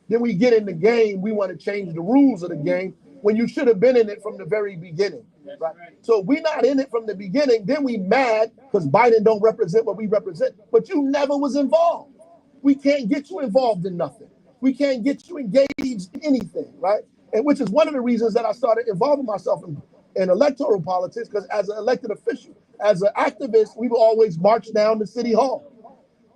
Then we get in the game, we want to change the rules of the game when you should have been in it from the very beginning. Right? So we're not in it from the beginning. Then we mad because Biden don't represent what we represent. But you never was involved. We can't get you involved in nothing. We can't get you engaged in anything, right? And which is one of the reasons that I started involving myself in electoral politics, because as an elected official, as an activist, we would always march down to City Hall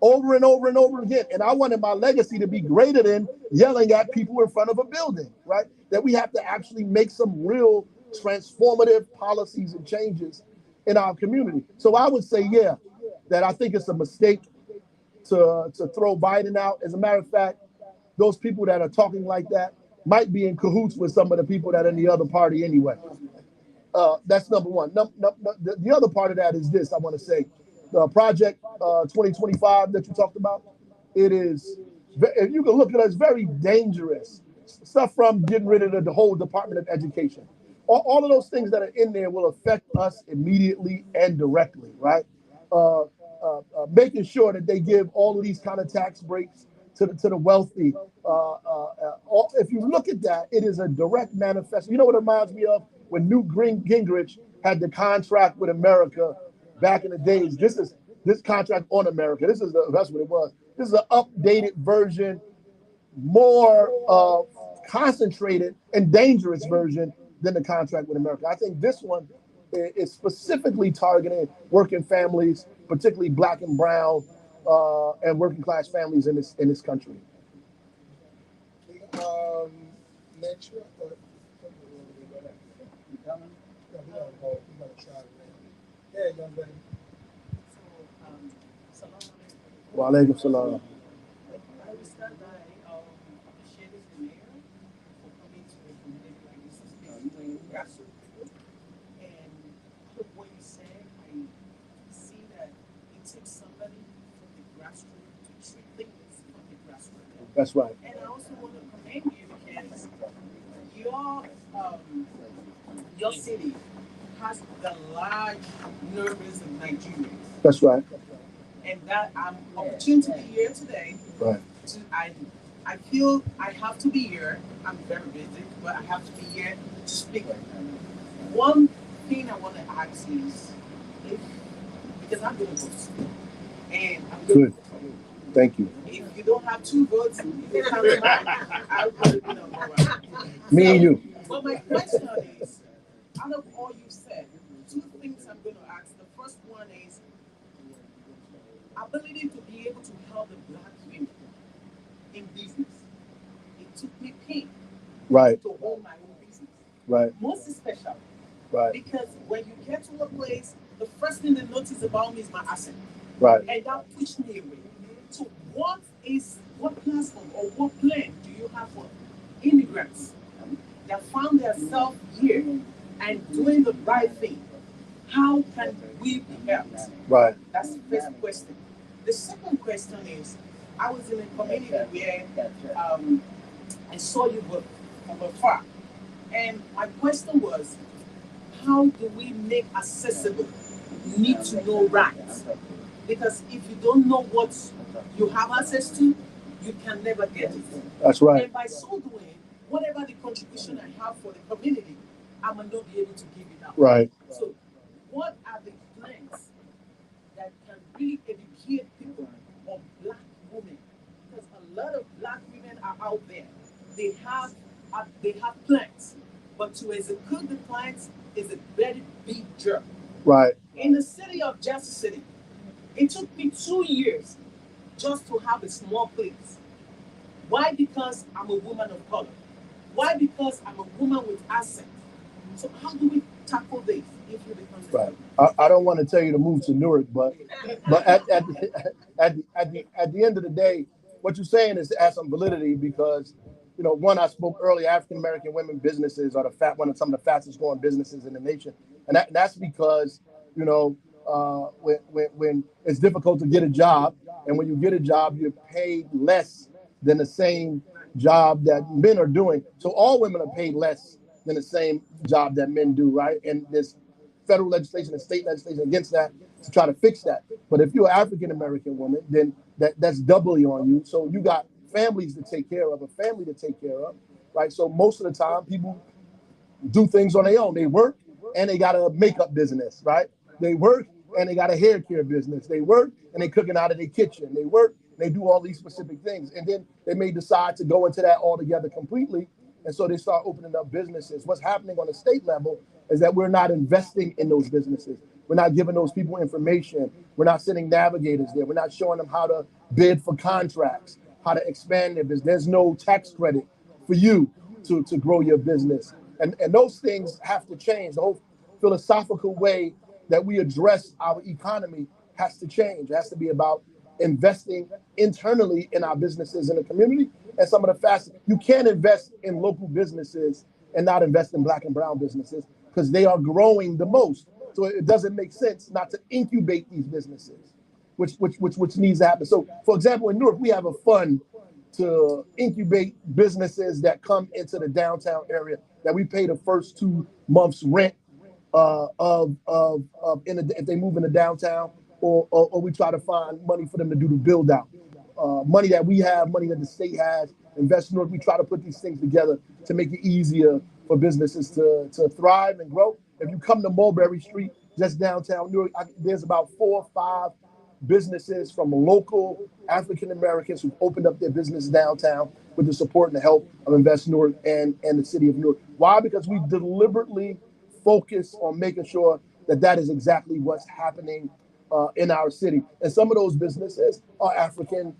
over and over and over again. And I wanted my legacy to be greater than yelling at people in front of a building, right? That we have to actually make some real transformative policies and changes in our community. So I would say, yeah, that I think it's a mistake to throw Biden out. As a matter of fact, those people that are talking like that might be in cahoots with some of the people that are in the other party anyway. That's number one. The other part of that is this, I want to say. The Project 2025 that you talked about, it is, if you can look at it, it's very dangerous. Stuff from getting rid of the whole Department of Education. All of those things that are in there will affect us immediately and directly, right? Making sure that they give all of these kind of tax breaks to the wealthy. If you look at that, it is a direct manifesto. You know what it reminds me of? When Newt Gingrich had the contract with America back in the days. This contract on America. That's what it was. This is an updated version, more concentrated and dangerous version than the contract with America. I think this one is specifically targeting working families, particularly Black and brown and working class families in this country. Next year, yeah, young lady. Wa alaikum salam. I will start by appreciating the mayor for coming to a community like this to speak to grassroots. And what you said, I see that it takes somebody from the grassroots to treat things from the grassroots. That's right. And I also want to commend you because your city has the large numbers of Nigerians. That's right. And that I'm opportunity to be here today. Right. I feel I have to be here. I'm very busy, but I have to be here to speak. One thing I want to ask is, because I'm going to vote, and I'm going Good. Thank you. If you don't have 2 votes, you can come to mine. I'll put it, Me and you. But my question is, out of all you said, 2 things I'm going to ask. The first one is ability to be able to help the Black women in business. It took me pain Right. to hold my own business. Right. Most especially. Right. Because when you get to a place, the first thing they notice about me is my accent. Right. And that pushed me away. So what platform or what plan do you have for immigrants that found themselves here and doing the right thing? How can we be helped? Right. That's the first question. The second question is, I was in a community where I saw you work from afar. And my question was, how do we make accessible need to know rights? Because if you don't know what you have access to, you can never get it. That's right. And by so doing, whatever the contribution I have for the community, I might not be able to give it out. Right. So, what are the plans that can really educate people on black women? Because a lot of black women are out there. They have plans, but to execute the plans is a very big job. Right. In the city of Jersey City, it took me 2 years just to have a small place. Why? Because I'm a woman of color. Why? Because I'm a woman with assets. So how do we tackle this if you become the Right. I don't want to tell you to move to Newark, but at the end of the day, what you're saying is to add some validity because, one, I spoke earlier, African American women businesses are one of some of the fastest growing businesses in the nation, and that's because when it's difficult to get a job, and when you get a job, you're paid less than the same job that men are doing. So all women are paid less than the same job that men do, right? And there's federal legislation and state legislation against that to try to fix that. But if you're an African American woman, then that's doubly on you. So you got families to take care of, a family to take care of, right? So most of the time, people do things on their own. They work and they got a makeup business, right? They work and they got a hair care business. They work and they cooking out of their kitchen. They work and they do all these specific things. And then they may decide to go into that altogether completely. And so they start opening up businesses. What's happening on the state level is that we're not investing in those businesses. We're not giving those people information. We're not sending navigators there. We're not showing them how to bid for contracts, how to expand their business. There's no tax credit for you to grow your business. And those things have to change. The whole philosophical way that we address our economy has to change. It has to be about investing internally in our businesses in the community. And some of the fastest, you can't invest in local businesses and not invest in Black and brown businesses because they are growing the most. So it doesn't make sense not to incubate these businesses, which needs to happen. So, for example, in Newark, we have a fund to incubate businesses that come into the downtown area that we pay the first 2 months rent if they move into downtown, or we try to find money for them to do the build out. Money that we have, money that the state has, Invest North, we try to put these things together to make it easier for businesses to thrive and grow. If you come to Mulberry Street, just downtown Newark, there's about 4 or 5 businesses from local African Americans who've opened up their business downtown with the support and the help of Invest Newark and the city of Newark. Why? Because we deliberately focus on making sure that is exactly what's happening in our city. And some of those businesses are African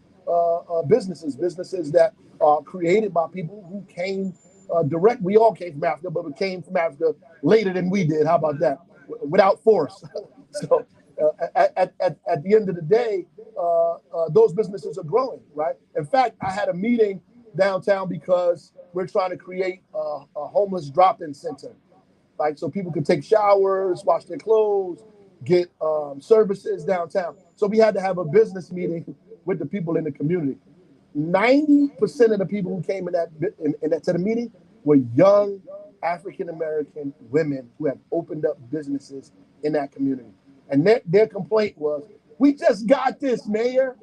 businesses that are created by people who came direct. We all came from Africa, but we came from Africa later than we did. How about that? Without force. So at the end of the day, those businesses are growing, right? In fact, I had a meeting downtown because we're trying to create a homeless drop-in center, right? So people can take showers, wash their clothes, get services downtown. So we had to have a business meeting with the people in the community. 90% of the people who came to the meeting were young African-American women who have opened up businesses in that community. And their complaint was, we just got this, Mayor.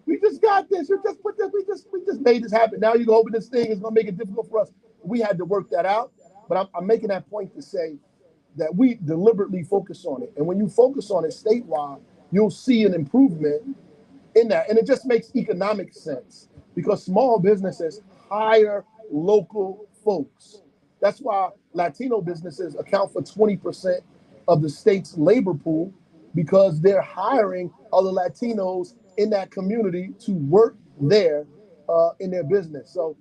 We just got this. You just put this. We just made this happen. Now you go open this thing. It's gonna make it difficult for us. We had to work that out. But I'm making that point to say that we deliberately focus on it. And when you focus on it statewide, you'll see an improvement in that. And it just makes economic sense because small businesses hire local folks. That's why Latino businesses account for 20% of the state's labor pool, because they're hiring other Latinos in that community to work there in their business. So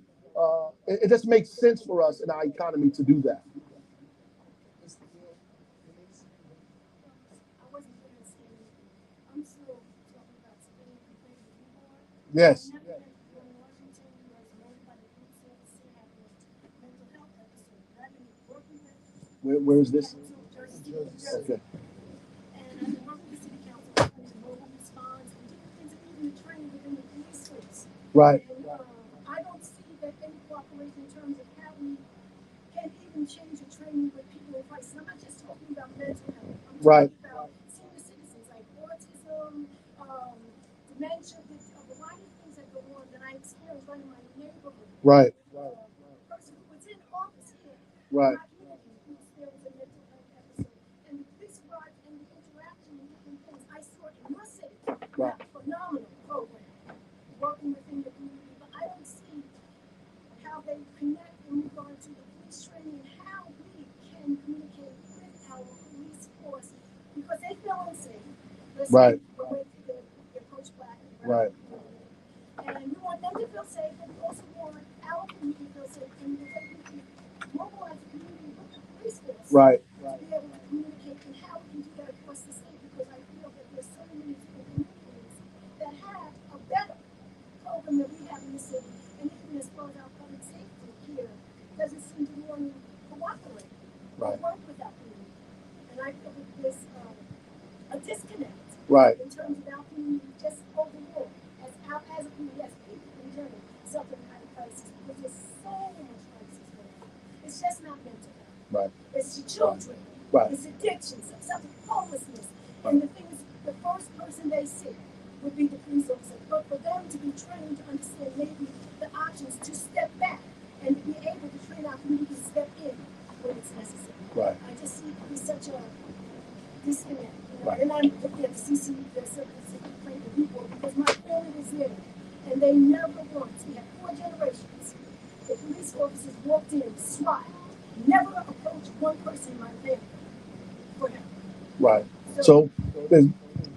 it just makes sense for us in our economy to do that. I wasn't finished. So Yes. Where is this? Okay. And I've been working with city council to mobile response and different things, and even the training within the police force. Right. And I don't see that any cooperation in terms of how we can even change the training with people in crisis. I'm not just talking about mental health. I'm Right. talking about senior citizens like autism, dementia, a variety of things that go on that I experience right in my neighborhood. Right. Person who was in office here. Right. There was a mental health episode. And the police arrived and the interaction and different things I saw in my city. Right. Phenomenal program working within the community. But I don't see how they connect in regard to the police training and how we can communicate with our police force because they feel unsafe. Listen, Right. They're approach black and brown. Right. And we want them to feel safe, but we also want our community to feel safe. And the way we can mobilize the community with the police force Right. to be able to communicate and how we can do that across the state because I feel that there's so many different communities that have a better program than we have in the city. And even as far as our public safety here, doesn't seem to want to cooperate or Right. work with our community. And I feel that there's a disconnect Right. in terms of our community just overall, as a community, as people in general, suffering out of crisis because there's so much crisis going on. It's just not mental health. Right. It's the children. Right. It's addiction, something homelessness. And the thing is, the first person they see would be the police officer. But for them to be trained to understand maybe the options to step back and to be able to train our community to step in when it's necessary. Right. I just see it be such a disconnect. Right. And I'm looking at the CC, the City Complaint Review Board because my family is there. And they never once, we had 4 generations, the police officers walked in, smiled, never approached one person in my family for him. Right. So,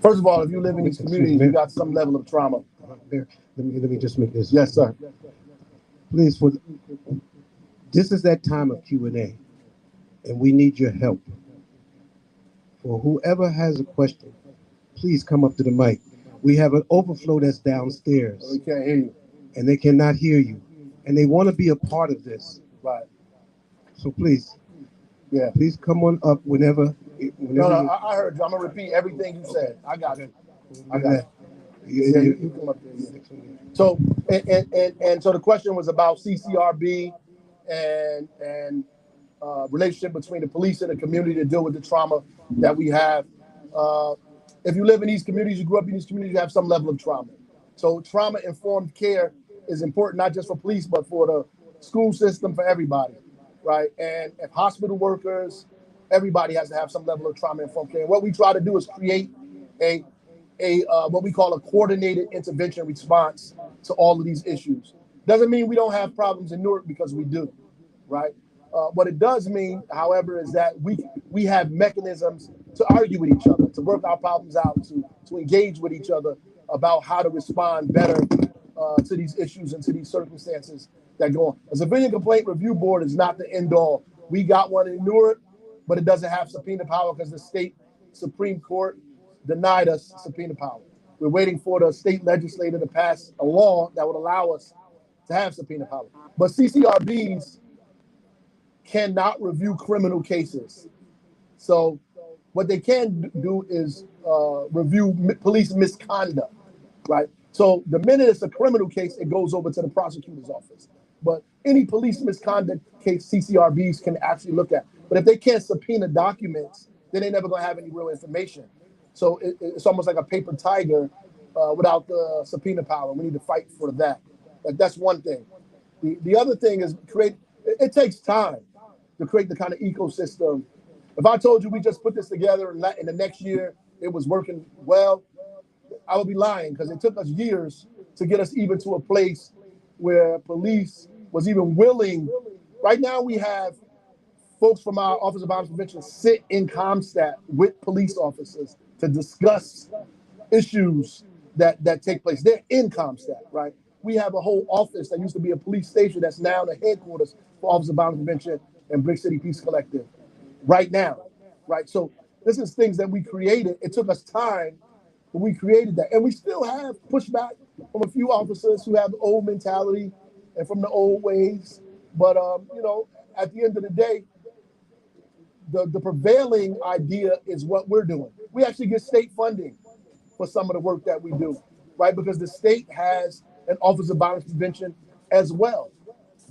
first of all, if you live in these communities, you got some level of trauma. Let me just make this. Yes, sir. Please, this is that time of Q&A, and we need your help. For whoever has a question, please come up to the mic. We have an overflow that's downstairs. We can't hear you. And they cannot hear you. And they want to be a part of this. Right. So please, Yeah. please come on up whenever. No, I heard you. I'm going to repeat everything you said. I got you. I got you. Yeah, You come up there. So, and so the question was about CCRB and relationship between the police and the community to deal with the trauma that we have. If you live in these communities, you grew up in these communities, you have some level of trauma. So trauma-informed care is important, not just for police, but for the school system, for everybody, right? And if hospital workers, everybody has to have some level of trauma-informed care. And what we try to do is create a what we call a coordinated intervention response to all of these issues. Doesn't mean we don't have problems in Newark, because we do, right? What it does mean, however, is that we have mechanisms to argue with each other, to work our problems out, to engage with each other about how to respond better to these issues and to these circumstances that go on. A civilian complaint review board is not the end all. We got one in Newark, but it doesn't have subpoena power because the state Supreme Court denied us subpoena power. We're waiting for the state legislature to pass a law that would allow us to have subpoena power. But CCRBs cannot review criminal cases. So what they can do is review police misconduct, right? So the minute it's a criminal case, it goes over to the prosecutor's office. But any police misconduct case, CCRBs can actually look at. But if they can't subpoena documents, then they're never going to have any real information. So it's almost like a paper tiger without the subpoena power. We need to fight for that. That's one thing. The other thing is it takes time to create the kind of ecosystem. If I told you we just put this together and in the next year it was working well, I would be lying, because it took us years to get us even to a place where police was even willing. Right now we have folks from our Office of Violence Prevention sit in ComStat with police officers to discuss issues that take place. They're in ComStat, right? We have a whole office that used to be a police station that's now the headquarters for Office of Violence Prevention and Brick City Peace Collective right now, right? So this is things that we created. It took us time, but we created that. And we still have pushback from a few officers who have the old mentality and from the old ways. But you know, at the end of the day, the prevailing idea is what we're doing. We actually get state funding for some of the work that we do, right? Because the state has an Office of Violence Prevention as well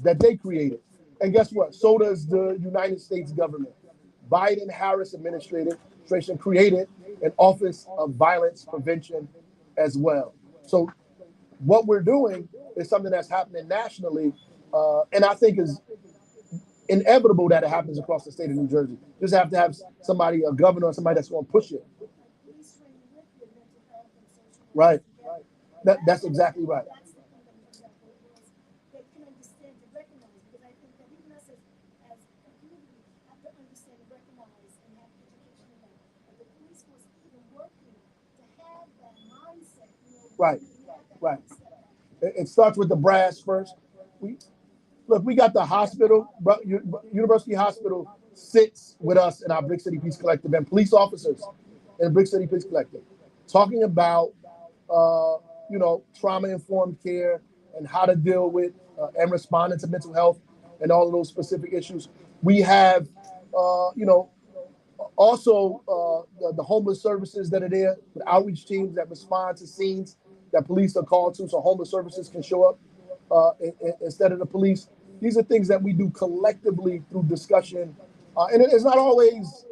that they created. And guess what? So does the United States government. Biden-Harris administration created an Office of Violence Prevention as well. So what we're doing is something that's happening nationally, and I think is inevitable that it happens across the state of New Jersey. Just have to have somebody, a governor, or somebody that's going to push it. Right. That's exactly right. Right, right. It starts with the brass first. We got the hospital, University Hospital sits with us in our Brick City Peace Collective and police officers in the Brick City Peace Collective, talking about, you know, trauma-informed care and how to deal with and responding to mental health and all of those specific issues. We have, you know, also the homeless services that are there, the outreach teams that respond to scenes that police are called to, so homeless services can show up instead of the police. These are things that we do collectively through discussion, and it's not always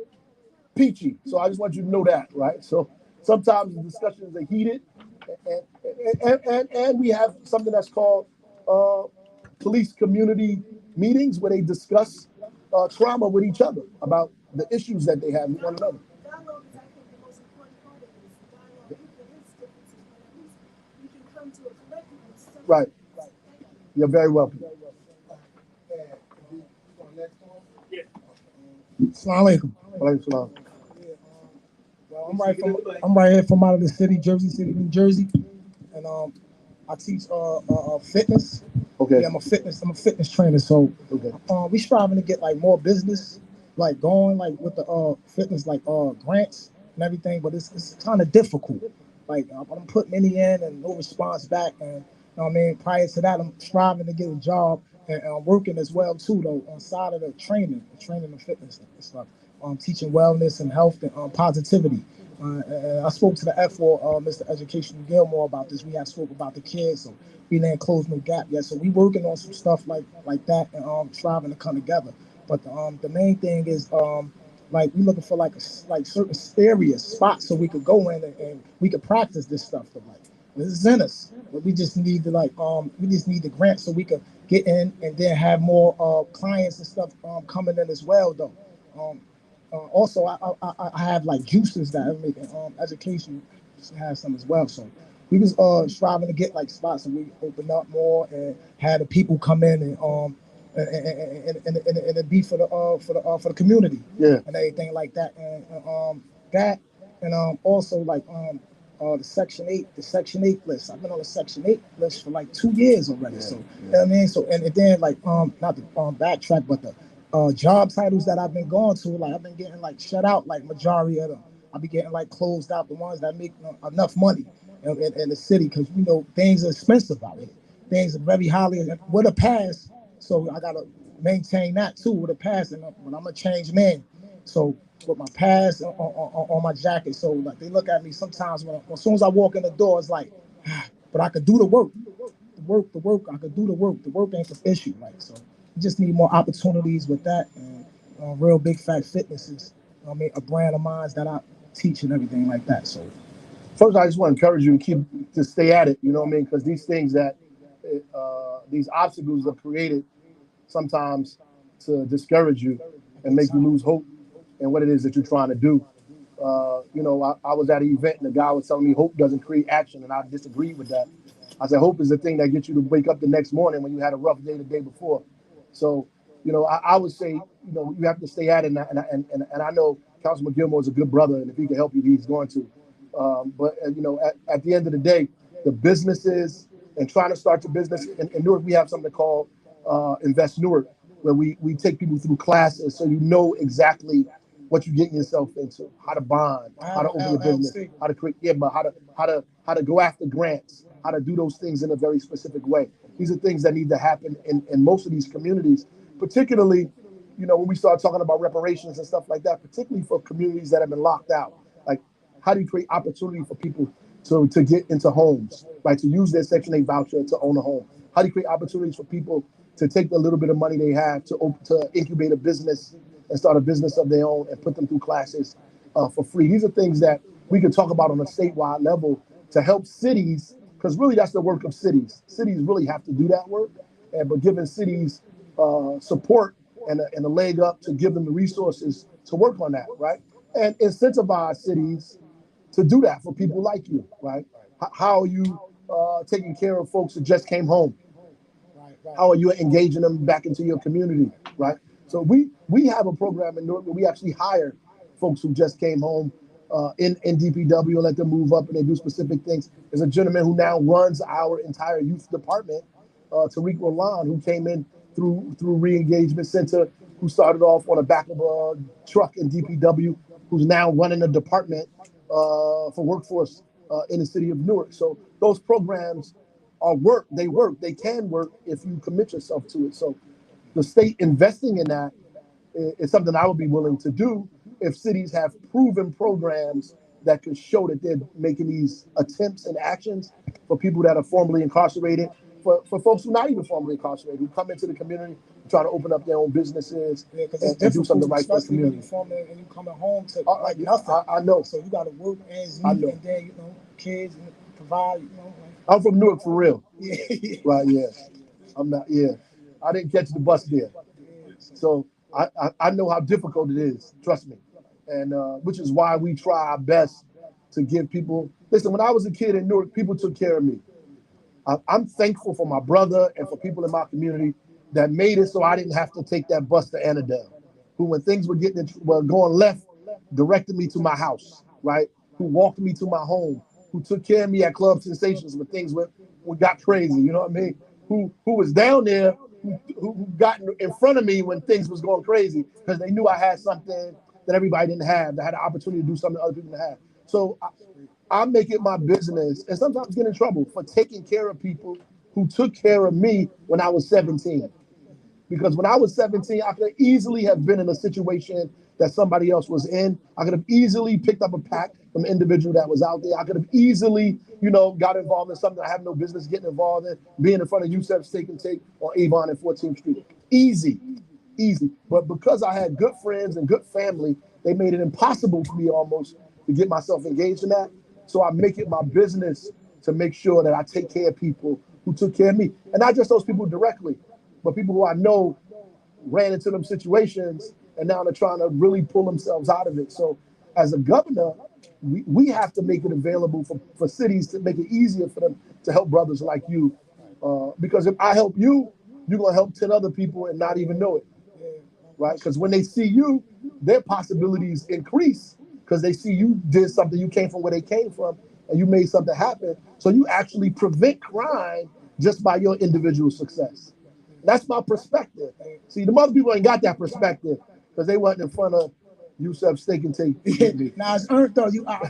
peachy. So I just want you to know that, right? So sometimes the discussions are heated, and we have something that's called police community meetings where they discuss trauma with each other about the issues that they have with one another. Right. You're very welcome. Assalamu alaikum. Well, Well, I'm right here from out of the city, Jersey City, New Jersey, and I teach fitness. okay. Yeah, I'm a fitness trainer. So Okay. we striving to get like more business, like going like with the fitness like grants and everything, but it's kind of difficult. Like I'm putting many in and no response back, and you know what I mean. Prior to that, I'm striving to get a job and I'm working as well too though on side of the training and fitness and stuff. Teaching wellness and health and positivity. And I spoke to the F4, Mr. Education Gilmore about this. We have spoke about the kids, so we didn't close no gap yet. So we working on some stuff like that and striving to come together. But the main thing is like we looking for like certain areas, spots so we could go in and we could practice this stuff. So like this is in us, but we just need to we just need the grant so we could get in and then have more clients and stuff coming in as well though. Also, I have like juices that I'm making. Education has some as well. So we was striving to get like spots, and we open up more and had the people come in and it be for the community. Yeah. And everything like that. And that and also like the Section 8 list. I've been on the Section 8 list for like 2 years already. Yeah. So you know what I mean. So and then like not to backtrack, but the job titles that I've been going to, like I've been getting like shut out, like majority of them. I'll be getting like closed out, the ones that make enough money in the city, because you know things are expensive out here. Things are very highly with a pass, so I gotta maintain that too with a pass, and when I'm a changed man, so with my pass on my jacket, so like they look at me sometimes when as soon as I walk in the door, it's like, but I could do the work. The work, I could do the work. The work ain't the issue, like so. You just need more opportunities with that, and real big fat fitness is, I mean, a brand of mine that I teach and everything like that. So, first, I just want to encourage you to stay at it. You know what I mean? Because these things that these obstacles are created sometimes to discourage you and make you lose hope in what it is that you're trying to do. You know, I was at an event and the guy was telling me hope doesn't create action, and I disagreed with that. I said hope is the thing that gets you to wake up the next morning when you had a rough day the day before. So, you know, I would say, you know, you have to stay at it, and I know Councilman Gilmore is a good brother, and if he can help you, he's going to. But you know, at the end of the day, the businesses and trying to start your business in Newark, we have something called Invest Newark, where we take people through classes so you know exactly what you're getting yourself into, how to bond, how to open a business, how to create, but how to go after grants, how to do those things in a very specific way. These are things that need to happen in most of these communities, particularly, when we start talking about reparations and stuff like that, particularly for communities that have been locked out. Like, how do you create opportunity for people to get into homes, right? To use their Section 8 voucher to own a home. How do you create opportunities for people to take the little bit of money they have to incubate a business and start a business of their own and put them through classes for free? These are things that we can talk about on a statewide level to help cities, because really that's the work of cities. Cities really have to do that work, but giving cities support and a leg up to give them the resources to work on that, right? And incentivize cities to do that for people like you, right? How are you taking care of folks that just came home? How are you engaging them back into your community, right? So we have a program in Newark where we actually hire folks who just came home in DPW and let them move up and they do specific things. There's a gentleman who now runs our entire youth department, Tariq Roland, who came in through Reengagement Center, who started off on the back of a truck in DPW, who's now running a department for workforce in the city of Newark. So those programs they can work if you commit yourself to it. So the state investing in that is something I would be willing to do if cities have proven programs that can show that they're making these attempts and actions for people that are formerly incarcerated, for folks who are not even formerly incarcerated, who come into the community, try to open up their own businesses and do something right for the community. And you coming home to like nothing. I know. So you got to work and meet, and then kids and provide. I'm from Newark for real. Yeah. Right. Yeah. I'm not. Yeah. I didn't catch the bus there, so I know how difficult it is. Trust me, and which is why we try our best to give people. Listen, when I was a kid in Newark, people took care of me. I'm thankful for my brother and for people in my community that made it so I didn't have to take that bus to Annandale, who when things were going left, directed me to my house, right? Who walked me to my home, who took care of me at Club Sensations when things got crazy, you know what I mean? Who was down there, who got in front of me when things was going crazy because they knew I had something that everybody didn't have, that had the opportunity to do something other people didn't have. So I make it my business, and sometimes get in trouble for taking care of people who took care of me when I was 17. Because when I was 17, I could easily have been in a situation that somebody else was in. I could have easily picked up a pack from an individual that was out there. I could have easily, got involved in something I have no business getting involved in, being in front of Yusef Steak and Take on Avon and 14th Street. Easy. But because I had good friends and good family, they made it impossible for me almost to get myself engaged in that. So I make it my business to make sure that I take care of people who took care of me. And not just those people directly, but people who I know ran into them situations and now they're trying to really pull themselves out of it. So as a governor, we have to make it available for cities to make it easier for them to help brothers like you. Because if I help you, you're going to help 10 other people and not even know it, right? Because when they see you, their possibilities increase because they see you did something, you came from where they came from, and you made something happen. So you actually prevent crime just by your individual success. That's my perspective. See, the other people ain't got that perspective because they wasn't in front of Yusef Steak and Take. Now it's earned though. I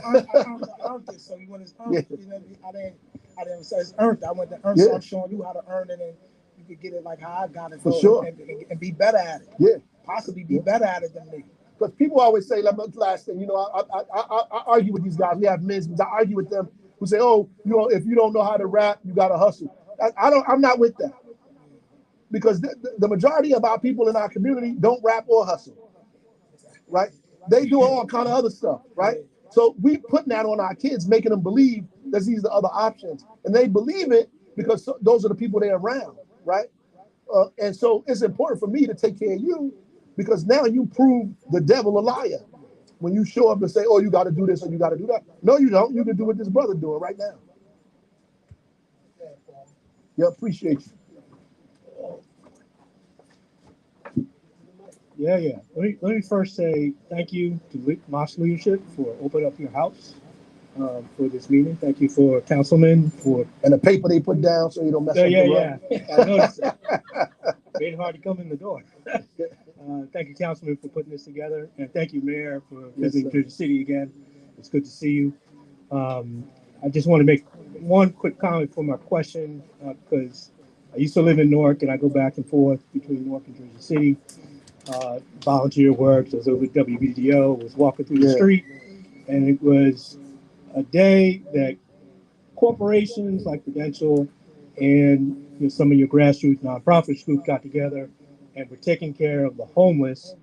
earned it. So you want to earn it. I didn't say it's earned. I went to earn. So I'm showing you how to earn it, and you could get it like how I got it. For sure. And be better at it. Yeah. Possibly be better at it than me. Because people always say, like, last thing, I argue with these guys. We have men's, I argue with them who say, oh, if you don't know how to rap, you got to hustle. I'm not with that. Because the majority of our people in our community don't rap or hustle, right? They do all kind of other stuff, right? So we putting that on our kids, making them believe that these are the other options. And they believe it because those are the people they're around, right? And so it's important for me to take care of you because now you prove the devil a liar. When you show up and say, oh, you got to do this or you got to do that. No, you don't. You can do what this brother doing right now. Yeah, appreciate you. Yeah. Let me first say thank you to Mosque leadership for opening up your house for this meeting. Thank you for Councilman for and the paper they put down so you don't mess up the rug. I noticed that. Made it hard to come in the door. Thank you, Councilman, for putting this together, and thank you, Mayor, for Yes, visiting sir. Jersey City again. It's good to see you. I just want to make one quick comment for my question because I used to live in Newark, and I go back and forth between Newark and Jersey City. Volunteer work, so I was over at WBDO, was walking through the Yeah. street, and it was a day that corporations like Prudential and some of your grassroots nonprofits group got together and were taking care of the homeless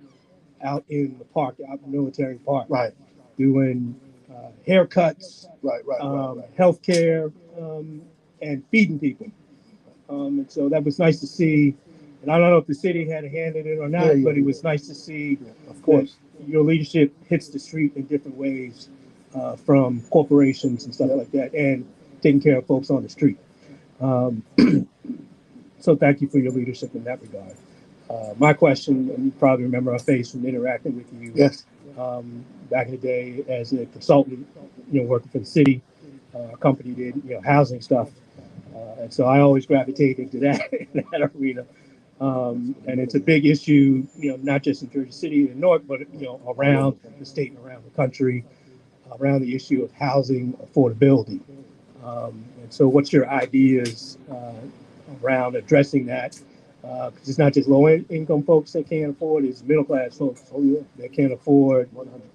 out in the park, out in Military Park, Right. doing haircuts, Right. healthcare, and feeding people. And so that was nice to see. And I don't know if the city had a hand in it or not, Yeah. but it was nice to see Of course. that your leadership hits the street in different ways from corporations and stuff Yep. like that, and taking care of folks on the street. Um, so thank you for your leadership in that regard. My question, and you probably remember our face from interacting with you Yes. back in the day as a consultant, working for the city. Our company did, housing stuff. And so I always gravitated to that, that arena. And it's a big issue, not just in Jersey City and Newark, but, around the state and around the country, around the issue of housing affordability. And so what's your ideas around addressing that? Because it's not just low income folks that can't afford, it's middle class folks that can't afford.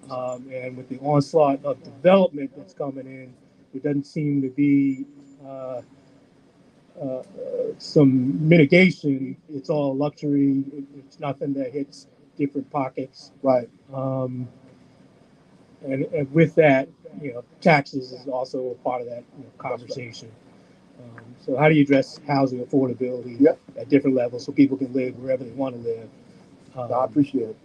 And with the onslaught of development that's coming in, there doesn't seem to be some mitigation. It's all luxury. It's nothing that hits different pockets. Right. And with that, taxes is also a part of that conversation. So how do you address housing affordability at different levels so people can live wherever they want to live? I appreciate it.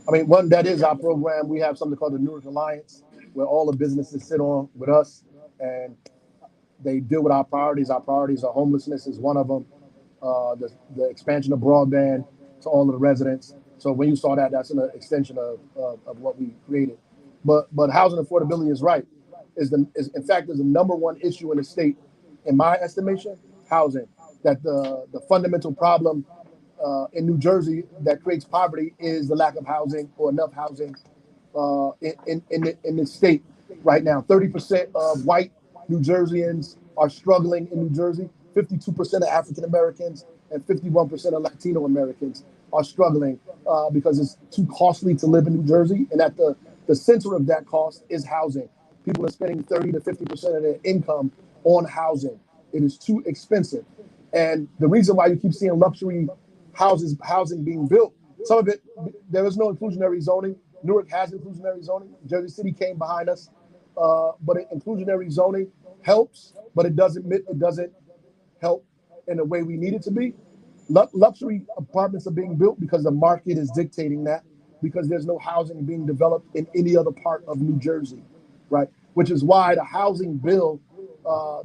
I mean, one, that is our program. We have something called the Newark Alliance, where all the businesses sit on with us, and they deal with our priorities. Our priorities are homelessness is one of them, the expansion of broadband to all of the residents. So when you saw that, that's an extension of what we created. But housing affordability is right. Is in fact is the number one issue in the state, in my estimation, housing. That the fundamental problem in New Jersey that creates poverty is the lack of housing or enough housing in the state right now. 30% of white New Jerseyans are struggling in New Jersey. 52% of African Americans and 51% of Latino Americans are struggling because it's too costly to live in New Jersey. And at the center of that cost is housing. People are spending 30 to 50% of their income on housing. It is too expensive. And the reason why you keep seeing luxury housing being built, some of it, there is no inclusionary zoning. Newark has inclusionary zoning. Jersey City came behind us. But inclusionary zoning helps, but it doesn't help in the way we need it to be. Luxury apartments are being built because the market is dictating that, because there's no housing being developed in any other part of New Jersey, right? Which is why the housing bill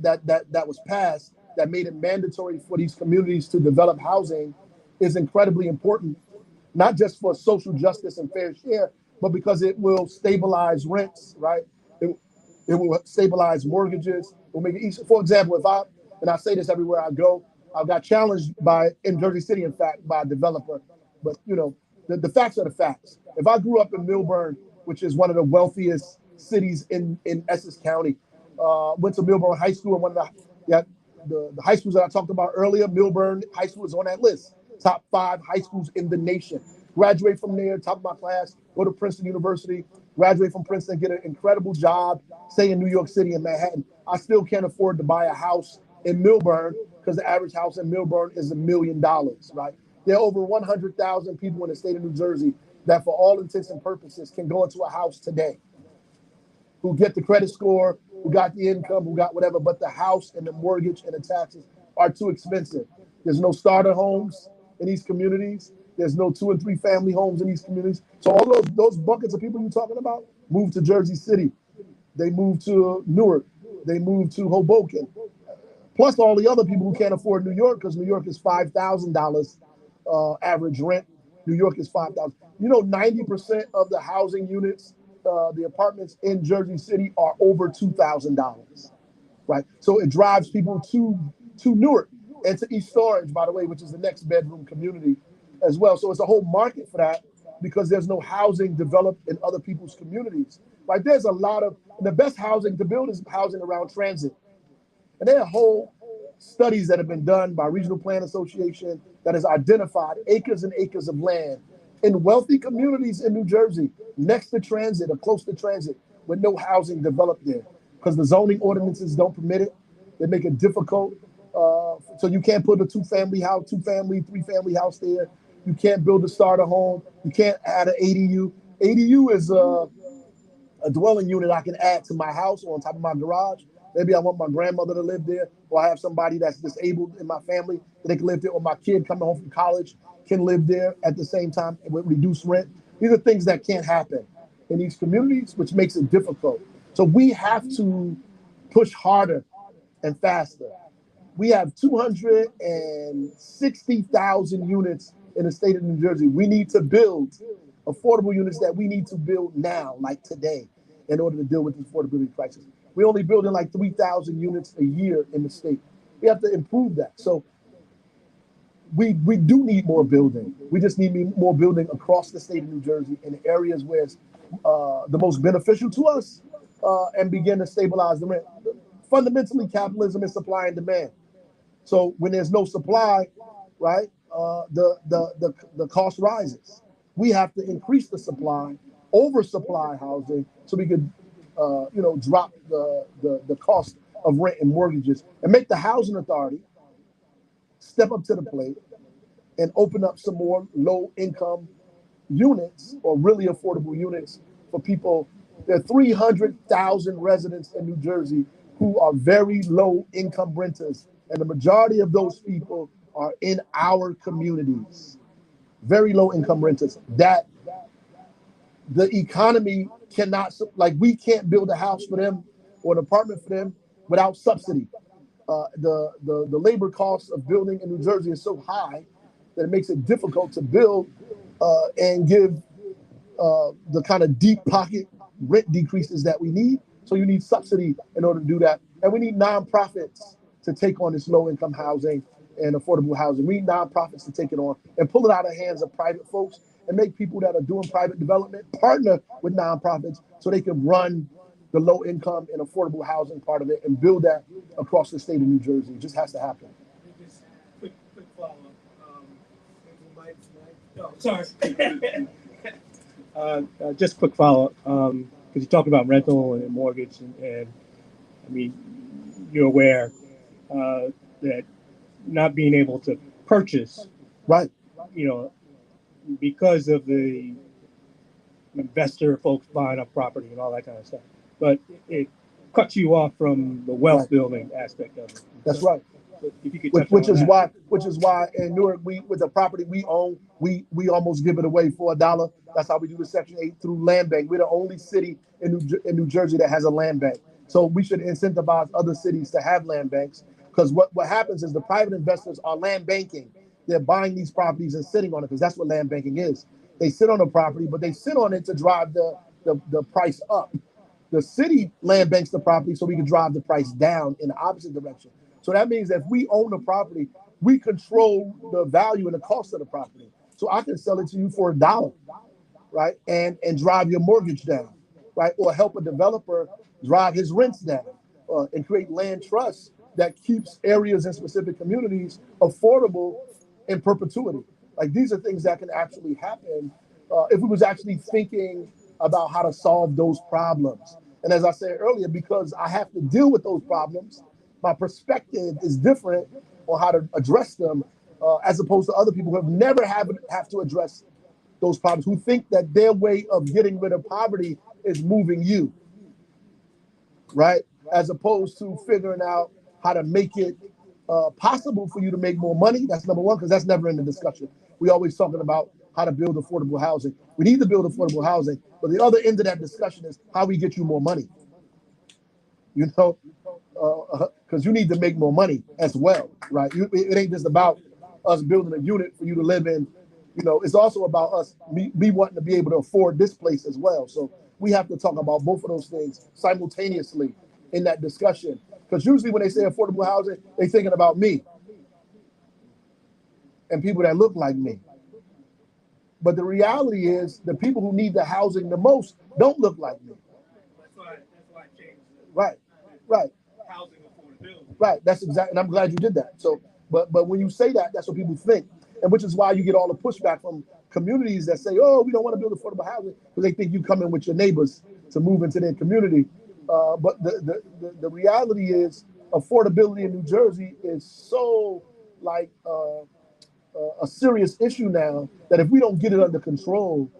that was passed that made it mandatory for these communities to develop housing is incredibly important, not just for social justice and fair share, but because it will stabilize rents, right? It will stabilize mortgages. It will make it easier. For example, and I say this everywhere I go, I got challenged in Jersey City, in fact, by a developer. But the facts are the facts. If I grew up in Milburn, which is one of the wealthiest cities in Essex County, went to Milburn High School, and one of the high schools that I talked about earlier, Milburn High School is on that list. Top 5 high schools in the nation. Graduate from there, top of my class, go to Princeton University, graduate from Princeton, get an incredible job, stay in New York City and Manhattan. I still can't afford to buy a house in Milburn because the average house in Milburn is $1 million, right? There are over 100,000 people in the state of New Jersey that, for all intents and purposes, can go into a house today, who get the credit score, who got the income, who got whatever, but the house and the mortgage and the taxes are too expensive. There's no starter homes in these communities. There's no 2 and 3 family homes in these communities. So all those buckets of people you're talking about move to Jersey City. They move to Newark. They move to Hoboken. Plus all the other people who can't afford New York, because New York is $5,000 average rent. New York is $5,000. 90% of the housing units, the apartments in Jersey City are over $2,000, right? So it drives people to Newark and to East Orange, by the way, which is the next bedroom community as well. So it's a whole market for that because there's no housing developed in other people's communities. Like there's a lot of, the best housing to build is housing around transit. And there are whole studies that have been done by Regional Plan Association that has identified acres and acres of land in wealthy communities in New Jersey next to transit or close to transit with no housing developed there because the zoning ordinances don't permit it. They make it difficult. So you can't put a two-family, 3-family house there. You can't build a starter home. You can't add an ADU. ADU is a dwelling unit I can add to my house or on top of my garage. Maybe I want my grandmother to live there, or I have somebody that's disabled in my family that they can live there, or my kid coming home from college can live there at the same time with reduced rent. These are things that can't happen in these communities, which makes it difficult. So we have to push harder and faster. We have 260,000 units in the state of New Jersey. We need to build affordable units that we need to build now, like today, in order to deal with the affordability crisis. We're only building like 3,000 units a year in the state. We have to improve that. So we do need more building. We just need more building across the state of New Jersey in areas where it's the most beneficial to us and begin to stabilize the rent. Fundamentally, capitalism is supply and demand. So when there's no supply, right, the cost rises. We have to increase the supply, oversupply housing, so we could, drop the cost of rent and mortgages, and make the housing authority step up to the plate and open up some more low-income units or really affordable units for people. There are 300,000 residents in New Jersey who are very low-income renters, and the majority of those people are in our communities. Very low-income renters that the economy cannot, like we can't build a house for them or an apartment for them without subsidy. The labor cost of building in New Jersey is so high that it makes it difficult to build and give the kind of deep pocket rent decreases that we need. So you need subsidy in order to do that. And we need nonprofits to take on this low income housing and affordable housing. We need nonprofits to take it on and pull it out of the hands of private folks and make people that are doing private development partner with nonprofits so they can run the low income and affordable housing part of it and build that across the state of New Jersey. It just has to happen. Just quick follow-up. No, sorry. Just quick follow-up, because you talked about rental and mortgage, and I mean, you're aware that not being able to purchase, right, because of the investor folks buying up property and all that kind of stuff, but it cuts you off from the wealth building aspect of it. That's right. If you could which is why in Newark, with the property we own, we almost give it away for $1. That's how we do the Section 8 through land bank. We're the only city in New Jersey that has a land bank. So we should incentivize other cities to have land banks, because what happens is the private investors are land banking. They're buying these properties and sitting on it, because that's what land banking is. They sit on a property, but they sit on it to drive the price up. The city land banks the property so we can drive the price down in the opposite direction. So that means that if we own the property, we control the value and the cost of the property. So I can sell it to you for $1, right? And drive your mortgage down, right? Or help a developer drive his rents down and create land trusts that keeps areas in specific communities affordable in perpetuity. Like, these are things that can actually happen if we was actually thinking about how to solve those problems. And as I said earlier, because I have to deal with those problems, my perspective is different on how to address them, as opposed to other people who have never have to address those problems, who think that their way of getting rid of poverty is moving you, right? As opposed to figuring out how to make it possible for you to make more money. That's number one, because that's never in the discussion. We always talking about how to build affordable housing. We need to build affordable housing, but the other end of that discussion is how we get you more money. Because you need to make more money as well, right? It ain't just about us building a unit for you to live in. It's also about us, me wanting to be able to afford this place as well. So we have to talk about both of those things simultaneously in that discussion. Because usually when they say affordable housing, they're thinking about me and people that look like me. But the reality is the people who need the housing the most don't look like me. That's why I changed Right, right, housing affordability. right. That's exactly, and I'm glad you did that. So, but when you say that, that's what people think, and which is why you get all the pushback from communities that say, "Oh, we don't want to build affordable housing," because they think you come in with your neighbors to move into their community. But the reality is, affordability in New Jersey is so like a serious issue now that if we don't get it under control,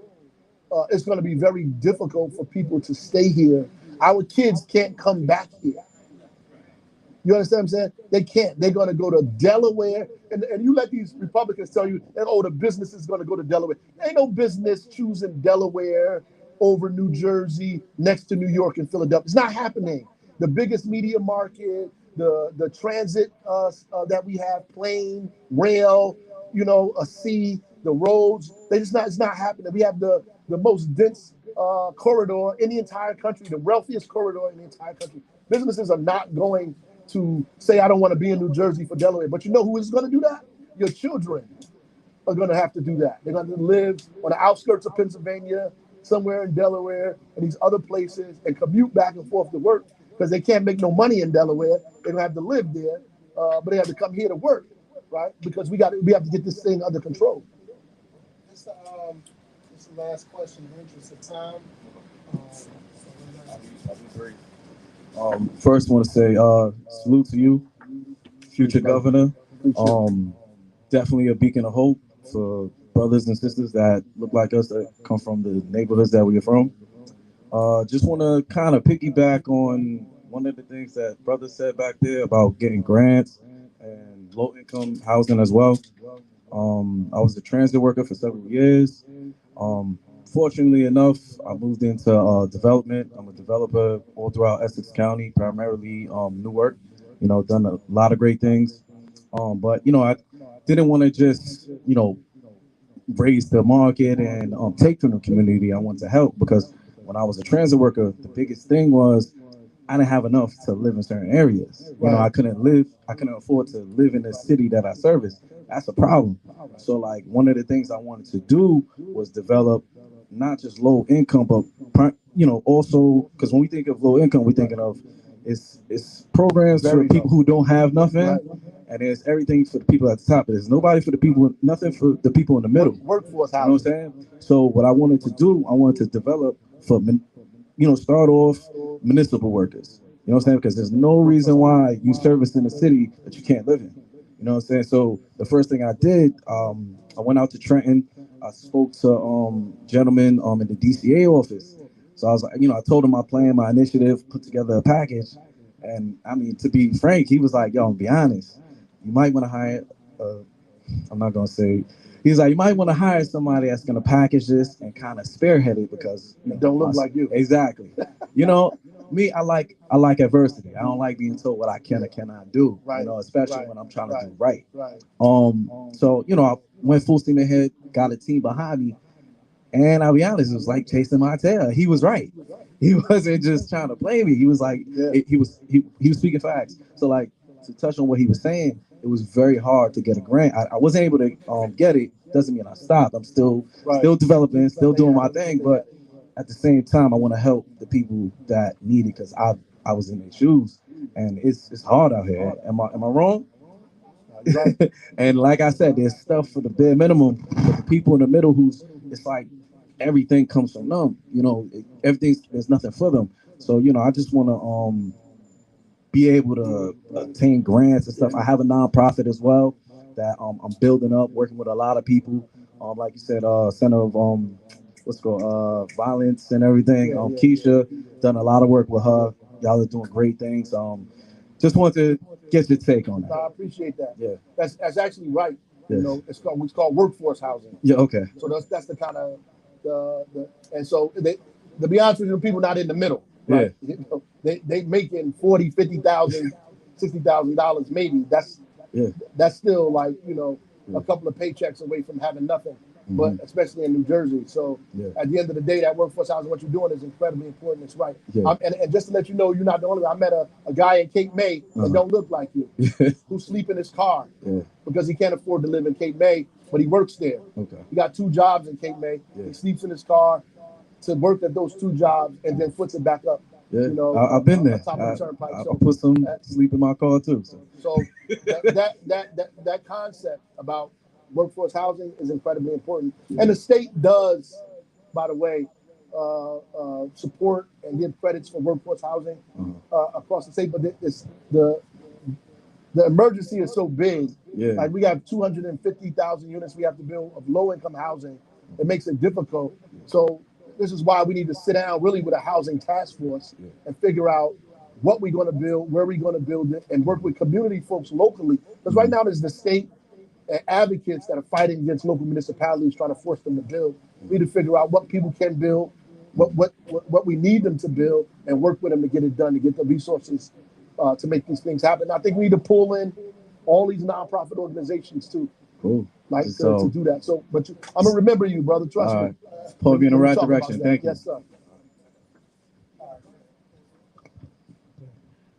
it's going to be very difficult for people to stay here. Our kids can't come back here. You understand what I'm saying? They can't. They're going to go to Delaware. And you let these Republicans tell you, that, oh, the business is going to go to Delaware. There ain't no business choosing Delaware over New Jersey, next to New York and Philadelphia. It's not happening. The biggest media market, the transit that we have, plane, rail, a sea, the roads, it's not happening. We have the most dense corridor in the entire country, the wealthiest corridor in the entire country. Businesses are not going to say, I don't want to be in New Jersey for Delaware. But you know who is going to do that? Your children are going to have to do that. They're going to live on the outskirts of Pennsylvania, somewhere in Delaware, and these other places, and commute back and forth to work because they can't make no money in Delaware. They're going to have to live there, but they have to come here to work, right? Because we have to get this thing under control. This is the last question in the interest of time. I'll be brief. First, want to say salute to you, future governor. Definitely a beacon of hope for brothers and sisters that look like us that come from the neighborhoods that we are from. Just want to kind of piggyback on one of the things that brother said back there about getting grants and low income housing as well. I was a transit worker for several years. Fortunately enough, I moved into development. I'm a developer all throughout Essex County, primarily Newark. Done a lot of great things. But I didn't want to just raise the market and take from the community. I wanted to help because when I was a transit worker, the biggest thing was I didn't have enough to live in certain areas. I couldn't afford to live in the city that I service. That's a problem. So like one of the things I wanted to do was develop not just low income, but also because when we think of low income, we're thinking of it's programs for people who don't have nothing, and there's everything for the people at the top. There's nobody for the people, nothing for the people in the middle. Workforce housing. You know what I'm saying? So what I wanted to do, I wanted to develop for start off municipal workers. You know what I'm saying? Because there's no reason why you service in a city that you can't live in. You know what I'm saying? So the first thing I did, I went out to Trenton. I spoke to gentlemen in the DCA office. So I was like, I told him my plan, my initiative, put together a package. And I mean, to be frank, he was like, yo, be honest, you might want to hire, I'm not going to say, he's like, you might want to hire somebody that's going to package this and kind of spearhead it because it don't look like you. Exactly. Me, I like adversity. I don't like being told what I can or cannot do. Right. Especially when I'm trying to do right. Right. So I went full steam ahead, got a team behind me, and I'll be honest, it was like chasing my tail. He was right. He wasn't just trying to play me. He was like, he was speaking facts. So like to touch on what he was saying, it was very hard to get a grant. I wasn't able to get it. Doesn't mean I stopped. I'm still developing, still doing my thing, but at the same time, I want to help the people that need it because I was in their shoes, and it's hard out here. Am I wrong? And like I said, there's stuff for the bare minimum, but the people in the middle it's like everything comes from them. There's nothing for them. So I just want to be able to obtain grants and stuff. I have a nonprofit as well that I'm building up, working with a lot of people. Like you said, Center of what's called violence and everything. Keisha done a lot of work with her. Y'all are doing great things. Just want to get your take on that. I appreciate that. Yeah, that's actually right. Yes. It's called workforce housing. Yeah, okay. So that's the kind of and so to be honest with you, people not in the middle. Right? Yeah. They making $40,000, $50,000, $60,000 maybe. That's still like a couple of paychecks away from having nothing. but especially in New Jersey. So Yeah. at the end of the day, that workforce housing, what you're doing is incredibly important. It's right. Yeah. And just to let you know, you're not the only one. I met a guy in Cape May that don't look like you, who sleep in his car because he can't afford to live in Cape May, but he works there. Okay. He got 2 jobs in Cape May. Yeah. He sleeps in his car to work at those 2 jobs and then puts it back up. Yeah. You know, I've been there. top of the turnpike. I So put some sleep in my car too. So that concept about workforce housing is incredibly important, and the state does, by the way, support and give credits for workforce housing across the state. But the emergency is so big. Yeah. Like we have 250,000 units we have to build of low income housing. It makes it difficult. So this is why we need to sit down really with a housing task force and figure out what we're going to build, where we're going to build it, and work with community folks locally. Because right now there's the state and advocates that are fighting against local municipalities trying to force them to build. We need to figure out what people can build, what we need them to build, and work with them to get it done, to get the resources to make these things happen. I think we need to pull in all these nonprofit organizations too. Cool. Like to do that. So, but I'm gonna remember you, brother. Trust me. Point me in the right direction. Thank you. Yes, sir.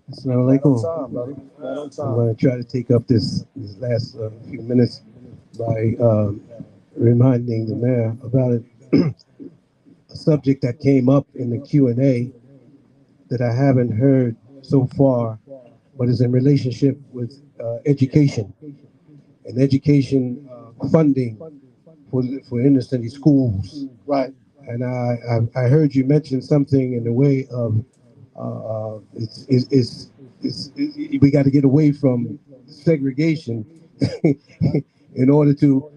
Assalamu alaikum. I'm going to try to take up this last few minutes by reminding the mayor about a subject that came up in the Q&A that I haven't heard so far, but is in relationship with education and education funding for inner city schools. Right. And I heard you mention something in the way of we got to get away from segregation in order to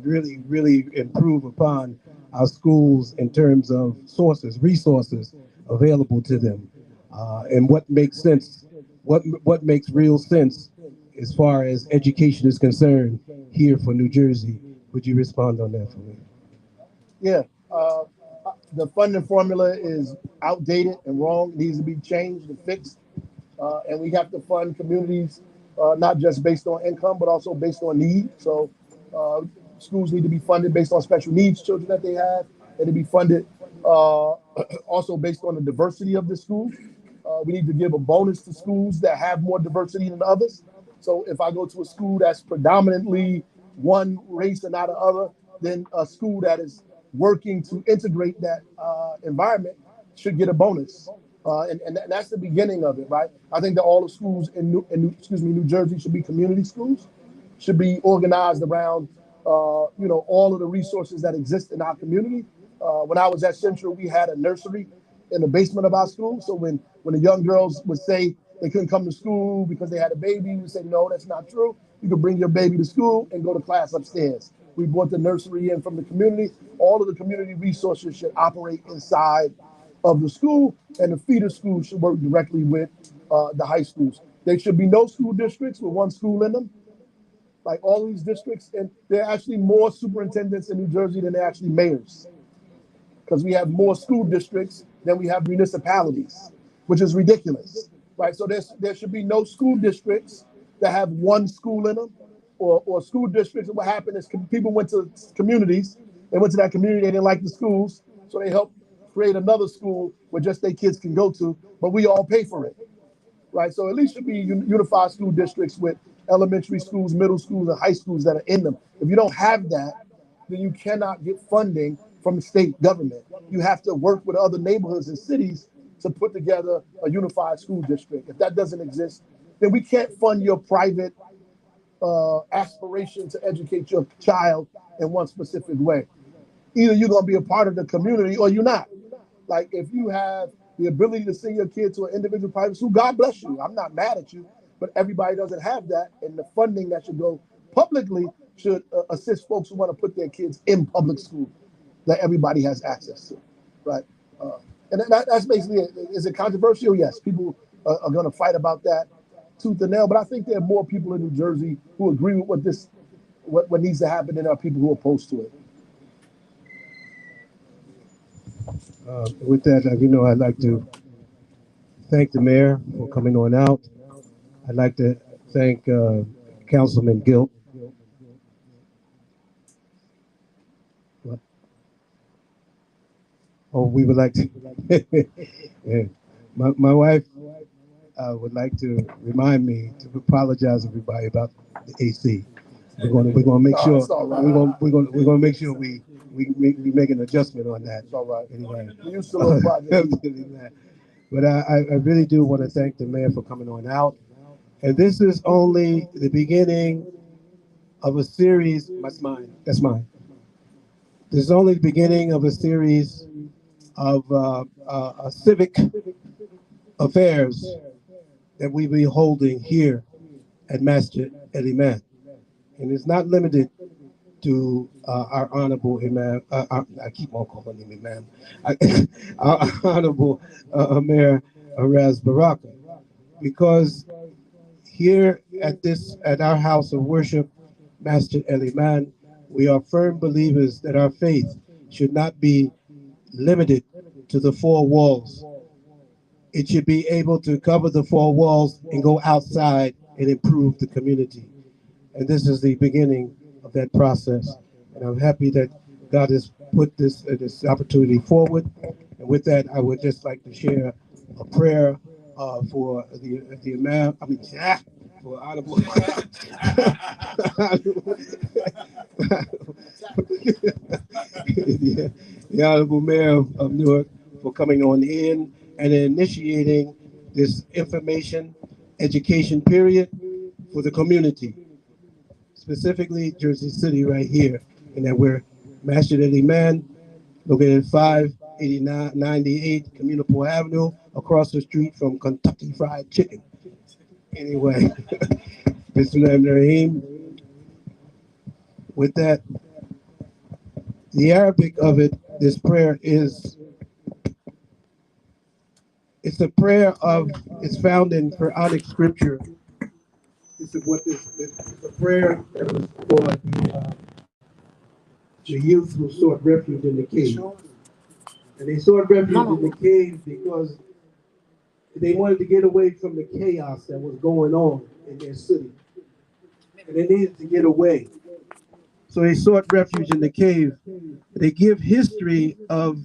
really improve upon our schools in terms of resources available to them, and what makes sense, what makes real sense as far as education is concerned here for New Jersey. Would you respond on that for me? Yeah. The funding formula is outdated and wrong. It needs to be changed and fixed. And we have to fund communities not just based on income, but also based on need. So schools need to be funded based on special needs children that they have. They need to be funded also based on the diversity of the school. We need to give a bonus to schools that have more diversity than others. So if I go to a school that's predominantly one race and not another, then a school that is working to integrate that environment should get a bonus. And that's the beginning of it, right? I think that all the schools in New Jersey should be community schools, should be organized around, all of the resources that exist in our community. When I was at Central, we had a nursery in the basement of our school. So when the young girls would say they couldn't come to school because they had a baby, we said, no, that's not true. You can bring your baby to school and go to class upstairs. We brought the nursery in from the community. All of the community resources should operate inside of the school, and the feeder school should work directly with the high schools. There should be no school districts with one school in them. Like all these districts, and there are actually more superintendents in New Jersey than there are actually mayors, because we have more school districts than we have municipalities, which is ridiculous, right? So there should be no school districts that have one school in them, or school districts. And what happened is people went to communities, they went to that community, they didn't like the schools, so they helped create another school where just their kids can go to, but we all pay for it, right? So at least should be unified school districts with elementary schools, middle schools, and high schools that are in them. If you don't have that, then you cannot get funding from the state government. You have to work with other neighborhoods and cities to put together a unified school district. If that doesn't exist, then we can't fund your private aspiration to educate your child in one specific way. Either you're going to be a part of the community or you're not. Like if you have the ability to send your kid to an individual private school, God bless you. I'm not mad at you, but everybody doesn't have that. And the funding that should go publicly should assist folks who want to put their kids in public school that everybody has access to, right? And that's basically it. Is it controversial? Yes, people are going to fight about that tooth and nail, but I think there are more people in New Jersey who agree with what needs to happen than there are people who are opposed to it. With that, I'd like to thank the mayor for coming on out. I'd like to thank Councilman Gilt Oh, we would like to. Yeah. My wife would like to remind me to apologize to everybody about the AC. We're gonna make No, sure it's all right. we're gonna make sure we make an adjustment on that. It's all right. Anyway. We used to little project. But I really do want to thank the mayor for coming on out. And this is only the beginning of a series. That's mine. That's mine. This is only the beginning of a series of civic affairs that we be holding here at Masjid El Imam. And it's not limited to our honorable Imam. I keep on calling him Imam. Our honorable Mayor Raz Baraka, because here at our house of worship, Masjid El Iman, we are firm believers that our faith should not be limited to the four walls. It should be able to cover the four walls and go outside and improve the community. And this is the beginning of that process. And I'm happy that God has put this opportunity forward. And with that, I would just like to share a prayer for the Imam. For Honorable the Honorable Mayor of Newark for coming on in and initiating this information education period for the community, specifically Jersey City right here, and that we're Masjid El Iman, located at 598 Communal Avenue, across the street from Kentucky Fried Chicken. Anyway, Bismillahirrahmanirrahim. With that, the Arabic of it, this prayer is, it's a prayer of, it's found in Quranic scripture. This is what it's a prayer that was for the youth who sought refuge in the cave. And they sought refuge in the cave because they wanted to get away from the chaos that was going on in their city. And they needed to get away. So they sought refuge in the cave. They give history of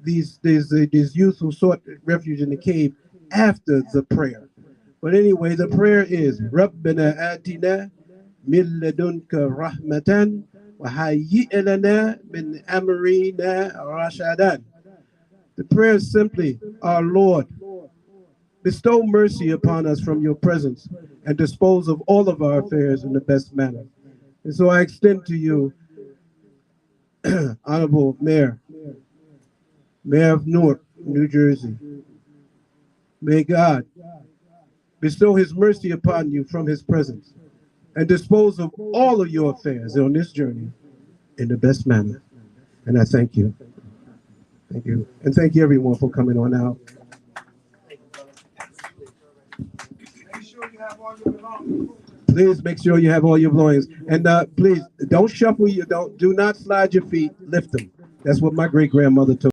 these youth who sought refuge in the cave after the prayer. But anyway, the prayer is Rabbana atina min ladunka rahmatan wa hayyi' lana min amrina rashadan. The prayer is simply, our Lord, bestow mercy upon us from your presence and dispose of all of our affairs in the best manner. And so I extend to you, Honorable Mayor of Newark, New Jersey, may God bestow his mercy upon you from his presence and dispose of all of your affairs on this journey in the best manner. And I thank you. Thank you. And thank you everyone for coming on out. Please make sure you have all your belongings. And please don't shuffle do not slide your feet, lift them. That's what my great grandmother told me.